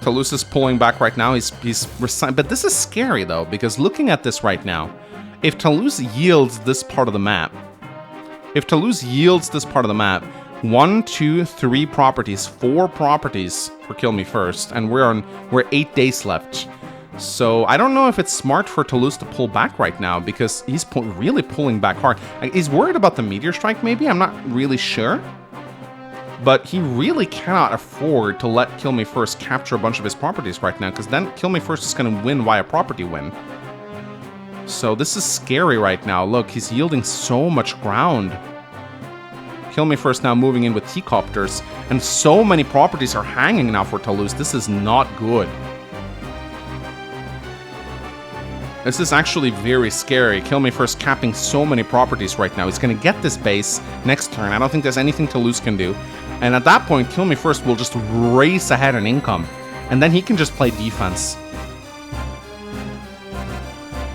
Toulouse is pulling back right now. But this is scary, though, because looking at this right now, if Toulouse yields this part of the map, 1, 2, 3 properties, 4 properties for Kill Me First, and we're 8 days left. So I don't know if it's smart for Toulouse to pull back right now, because he's really pulling back hard. He's worried about the Meteor Strike, maybe? I'm not really sure. But he really cannot afford to let Kill Me First capture a bunch of his properties right now, because then Kill Me First is going to win via property win. So this is scary right now. Look, he's yielding so much ground. Kill Me First now moving in with T-Copters, and so many properties are hanging now for Toulouse. This is not good. This is actually very scary. Kill Me First capping so many properties right now. He's going to get this base next turn. I don't think there's anything Toulouse can do. And at that point, Kill Me First will just race ahead in income. And then he can just play defense.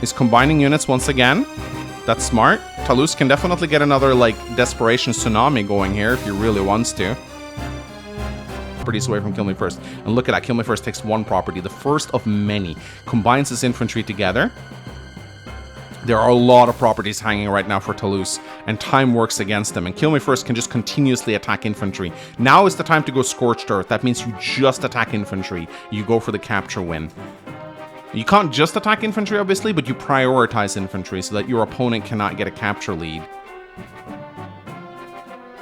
He's combining units once again. That's smart. Toulouse can definitely get another, like, desperation tsunami going here if he really wants to. Properties away from Kill Me First. And look at that, Kill Me First takes 1 property, the first of many. Combines his infantry together. There are a lot of properties hanging right now for Toulouse, and time works against them, and Kill Me First can just continuously attack infantry. Now is the time to go Scorched Earth. That means you just attack infantry. You go for the capture win. You can't just attack infantry, obviously, but you prioritize infantry so that your opponent cannot get a capture lead.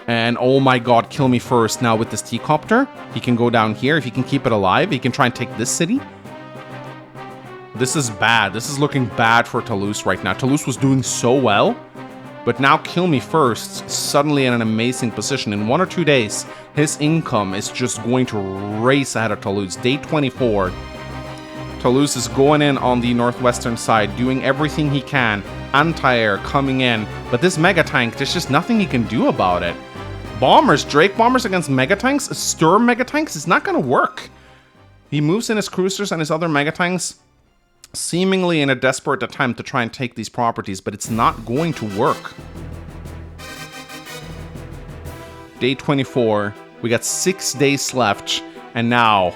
And oh my god, Kill Me First now with this T-Copter. He can go down here. If he can keep it alive, he can try and take this city. This is bad. This is looking bad for Toulouse right now. Toulouse was doing so well, but now Kill Me First suddenly in an amazing position. In 1 or 2 days, his income is just going to race ahead of Toulouse. Day 24. Toulouse is going in on the northwestern side, doing everything he can. Anti-air coming in, but this Mega Tank, there's just nothing he can do about it. Bombers, Drake bombers against Mega Tanks, Sturm Mega Tanks, it's not going to work. He moves in his cruisers and his other Mega Tanks, seemingly in a desperate attempt to try and take these properties, but it's not going to work. Day 24, we got 6 days left, and now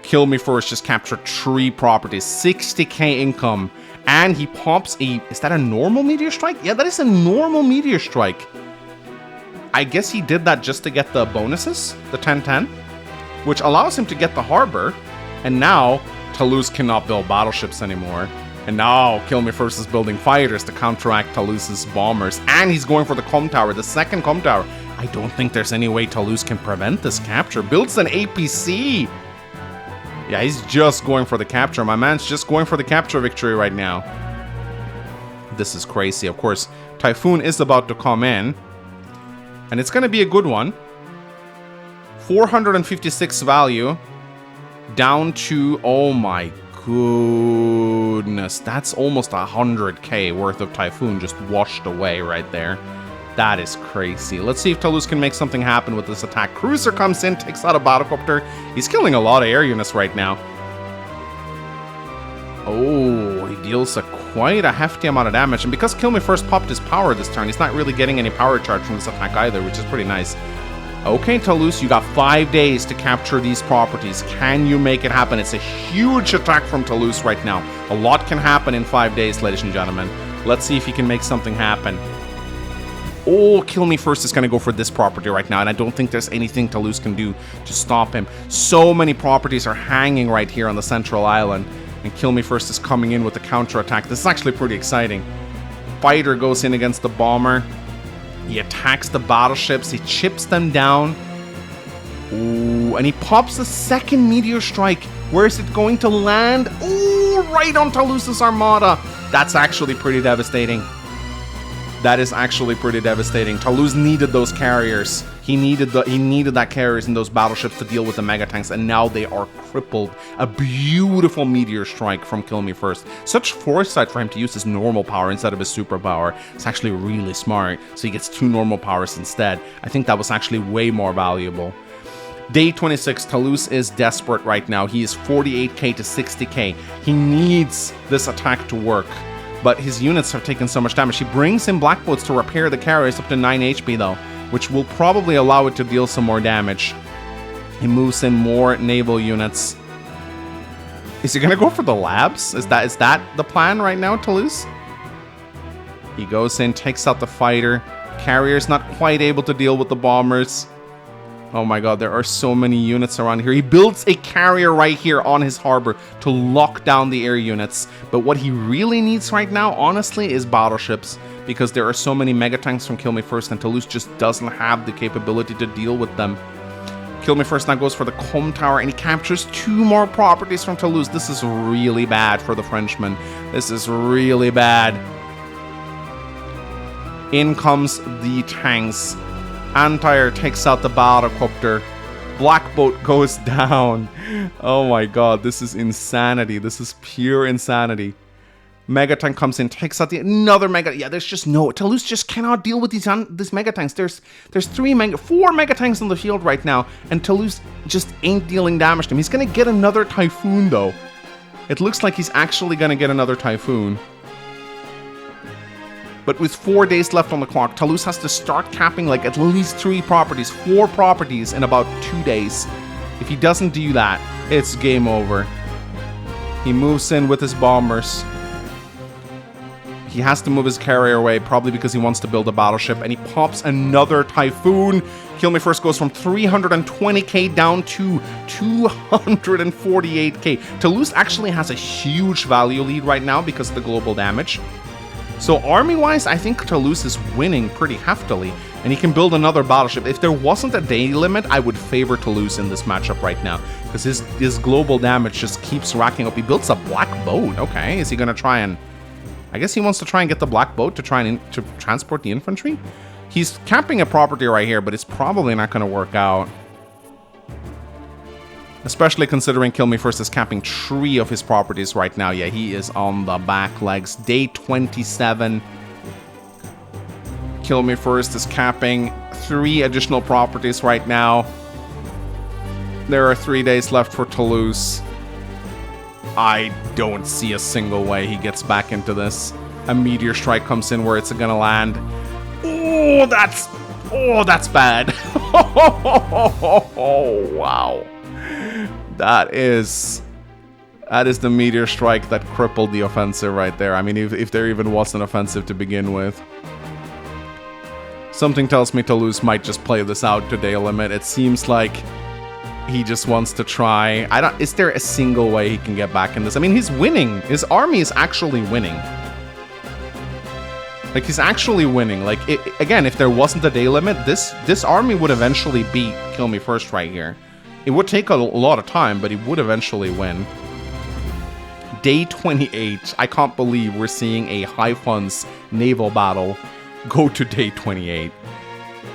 Kill Me First just captured 3 properties, 60k income, and he pops a... Is that a normal Meteor Strike? Yeah, that is a normal Meteor Strike. I guess he did that just to get the bonuses, the 10-10, which allows him to get the harbor, and now Toulouse cannot build battleships anymore. And now Kill Me First is building fighters to counteract Toulouse's bombers, and he's going for the comm tower, the second comm tower. I don't think there's any way Toulouse can prevent this capture. Builds an APC! Yeah, he's just going for the capture. My man's just going for the capture victory right now. This is crazy. Of course, Typhoon is about to come in, and it's going to be a good one. 456 value down to, oh my goodness, that's almost 100k worth of Typhoon just washed away right there. That is crazy. Let's see if Toulouse can make something happen with this attack. Cruiser comes in, takes out a battlecopter. He's killing a lot of air units right now. Oh, he deals quite a hefty amount of damage. And because Kill Me First popped his power this turn, he's not really getting any power charge from this attack either, which is pretty nice. Okay, Toulouse, you got 5 days to capture these properties. Can you make it happen? It's a huge attack from Toulouse right now. A lot can happen in 5 days, ladies and gentlemen. Let's see if he can make something happen. Oh, Kill Me First is going to go for this property right now, and I don't think there's anything Toulouse can do to stop him. So many properties are hanging right here on the central island, and Kill Me First is coming in with a counterattack. This is actually pretty exciting. Fighter goes in against the bomber. He attacks the battleships. He chips them down. Ooh, and he pops a second meteor strike. Where is it going to land? Ooh, right on Toulouse's armada. That's actually pretty devastating. That is actually pretty devastating. Toulouse needed those carriers. He needed that carriers and those battleships to deal with the mega tanks, and now they are crippled. A beautiful meteor strike from Kill Me First. Such foresight for him to use his normal power instead of his superpower. It's actually really smart. So he gets 2 normal powers instead. I think that was actually way more valuable. Day 26, Toulouse is desperate right now. He is 48k to 60k. He needs this attack to work, but his units have taken so much damage. He brings in black boats to repair the carriers up to 9 HP though, which will probably allow it to deal some more damage. He moves in more naval units. Is he gonna go for the labs? Is that the plan right now, Toulouse? He goes in, takes out the fighter. Carrier's not quite able to deal with the bombers. Oh my god, there are so many units around here. He builds a carrier right here on his harbor to lock down the air units. But what he really needs right now, honestly, is battleships. Because there are so many mega tanks from Kill Me First, and Toulouse just doesn't have the capability to deal with them. Kill Me First now goes for the Com Tower, and he captures 2 more properties from Toulouse. This is really bad for the Frenchman. This is really bad. In comes the tanks. Antyre takes out the battlecopter. Black Boat goes down. Oh my god, this is insanity. This is pure insanity. Megatank comes in, takes out another mega. Yeah, there's just no. Toulouse just cannot deal with these megatanks. There's 4 megatanks on the field right now, and Toulouse just ain't dealing damage to him. He's gonna get another Typhoon though. It looks like he's actually gonna get another Typhoon. But with 4 days left on the clock, Toulouse has to start capping like at least 4 properties in about 2 days. If he doesn't do that, it's game over. He moves in with his bombers. He has to move his carrier away, probably because he wants to build a battleship, and he pops another Typhoon. Kill Me First goes from 320k down to 248k. Toulouse actually has a huge value lead right now because of the global damage. So army-wise, I think Toulouse is winning pretty heftily, and he can build another battleship. If there wasn't a day limit, I would favor Toulouse in this matchup right now, because his global damage just keeps racking up. He builds a black boat. Okay, is he going to try and... I guess he wants to try and get the black boat to try and to transport the infantry? He's capping a property right here, but it's probably not going to work out. Especially considering Kill Me First is capping 3 of his properties right now. Yeah, he is on the back legs. Day 27. Kill Me First is capping 3 additional properties right now. There are 3 days left for Toulouse. I don't see a single way he gets back into this. A meteor strike comes in where it's gonna land. Oh, that's bad. Oh, wow. That is the meteor strike that crippled the offensive right there. I mean, if there even was an offensive to begin with. Something tells me Toulouse might just play this out to day limit. It seems like he just wants to try. Is there a single way he can get back in this? I mean, he's winning. His army is actually winning. Like, he's actually winning. Like, again, if there wasn't a day limit, this army would eventually beat Kill Me First right here. It would take a lot of time, but he would eventually win. Day 28. I can't believe we're seeing a high funds naval battle go to day 28.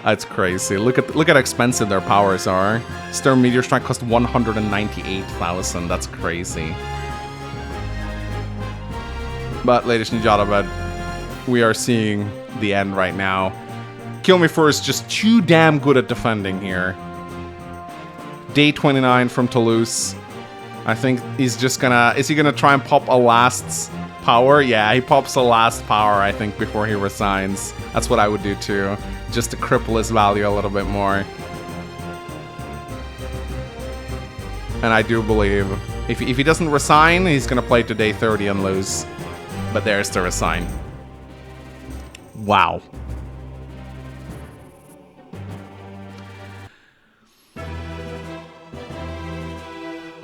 That's crazy. Look at how expensive their powers are. Stern Meteor Strike cost 198,000. That's crazy. But ladies and gentlemen, we are seeing the end right now. Kill Me First just too damn good at defending here. Day 29 from Toulouse. I think he's just gonna... Is he gonna try and pop a last power? Yeah, he pops a last power, I think, before he resigns. That's what I would do too. Just to cripple his value a little bit more. And I do believe... If he doesn't resign, he's gonna play to day 30 and lose. But there's the resign. Wow.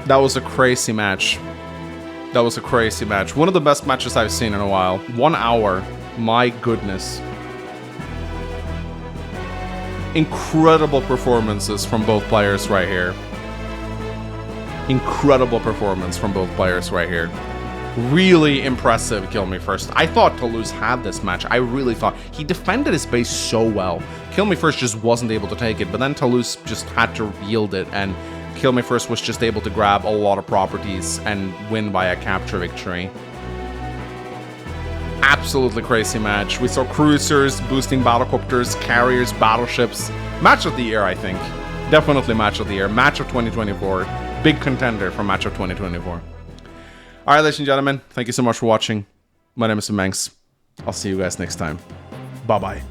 That was a crazy match. That was a crazy match. One of the best matches I've seen in a while. 1 hour. My goodness. Incredible performances from both players right here. Incredible performance from both players right here. Really impressive Kill Me First. I thought Toulouse had this match. I really thought. He defended his base so well. Kill Me First just wasn't able to take it, but then Toulouse just had to yield it, and Kill Me First was just able to grab a lot of properties and win by a capture victory. Absolutely crazy match. We saw cruisers, boosting battlecopters, carriers, battleships. Match of the year, I think. Definitely match of the year. Match of 2024. Big contender for match of 2024. Alright, ladies and gentlemen, thank you so much for watching. My name is Mangs. I'll see you guys next time. Bye-bye.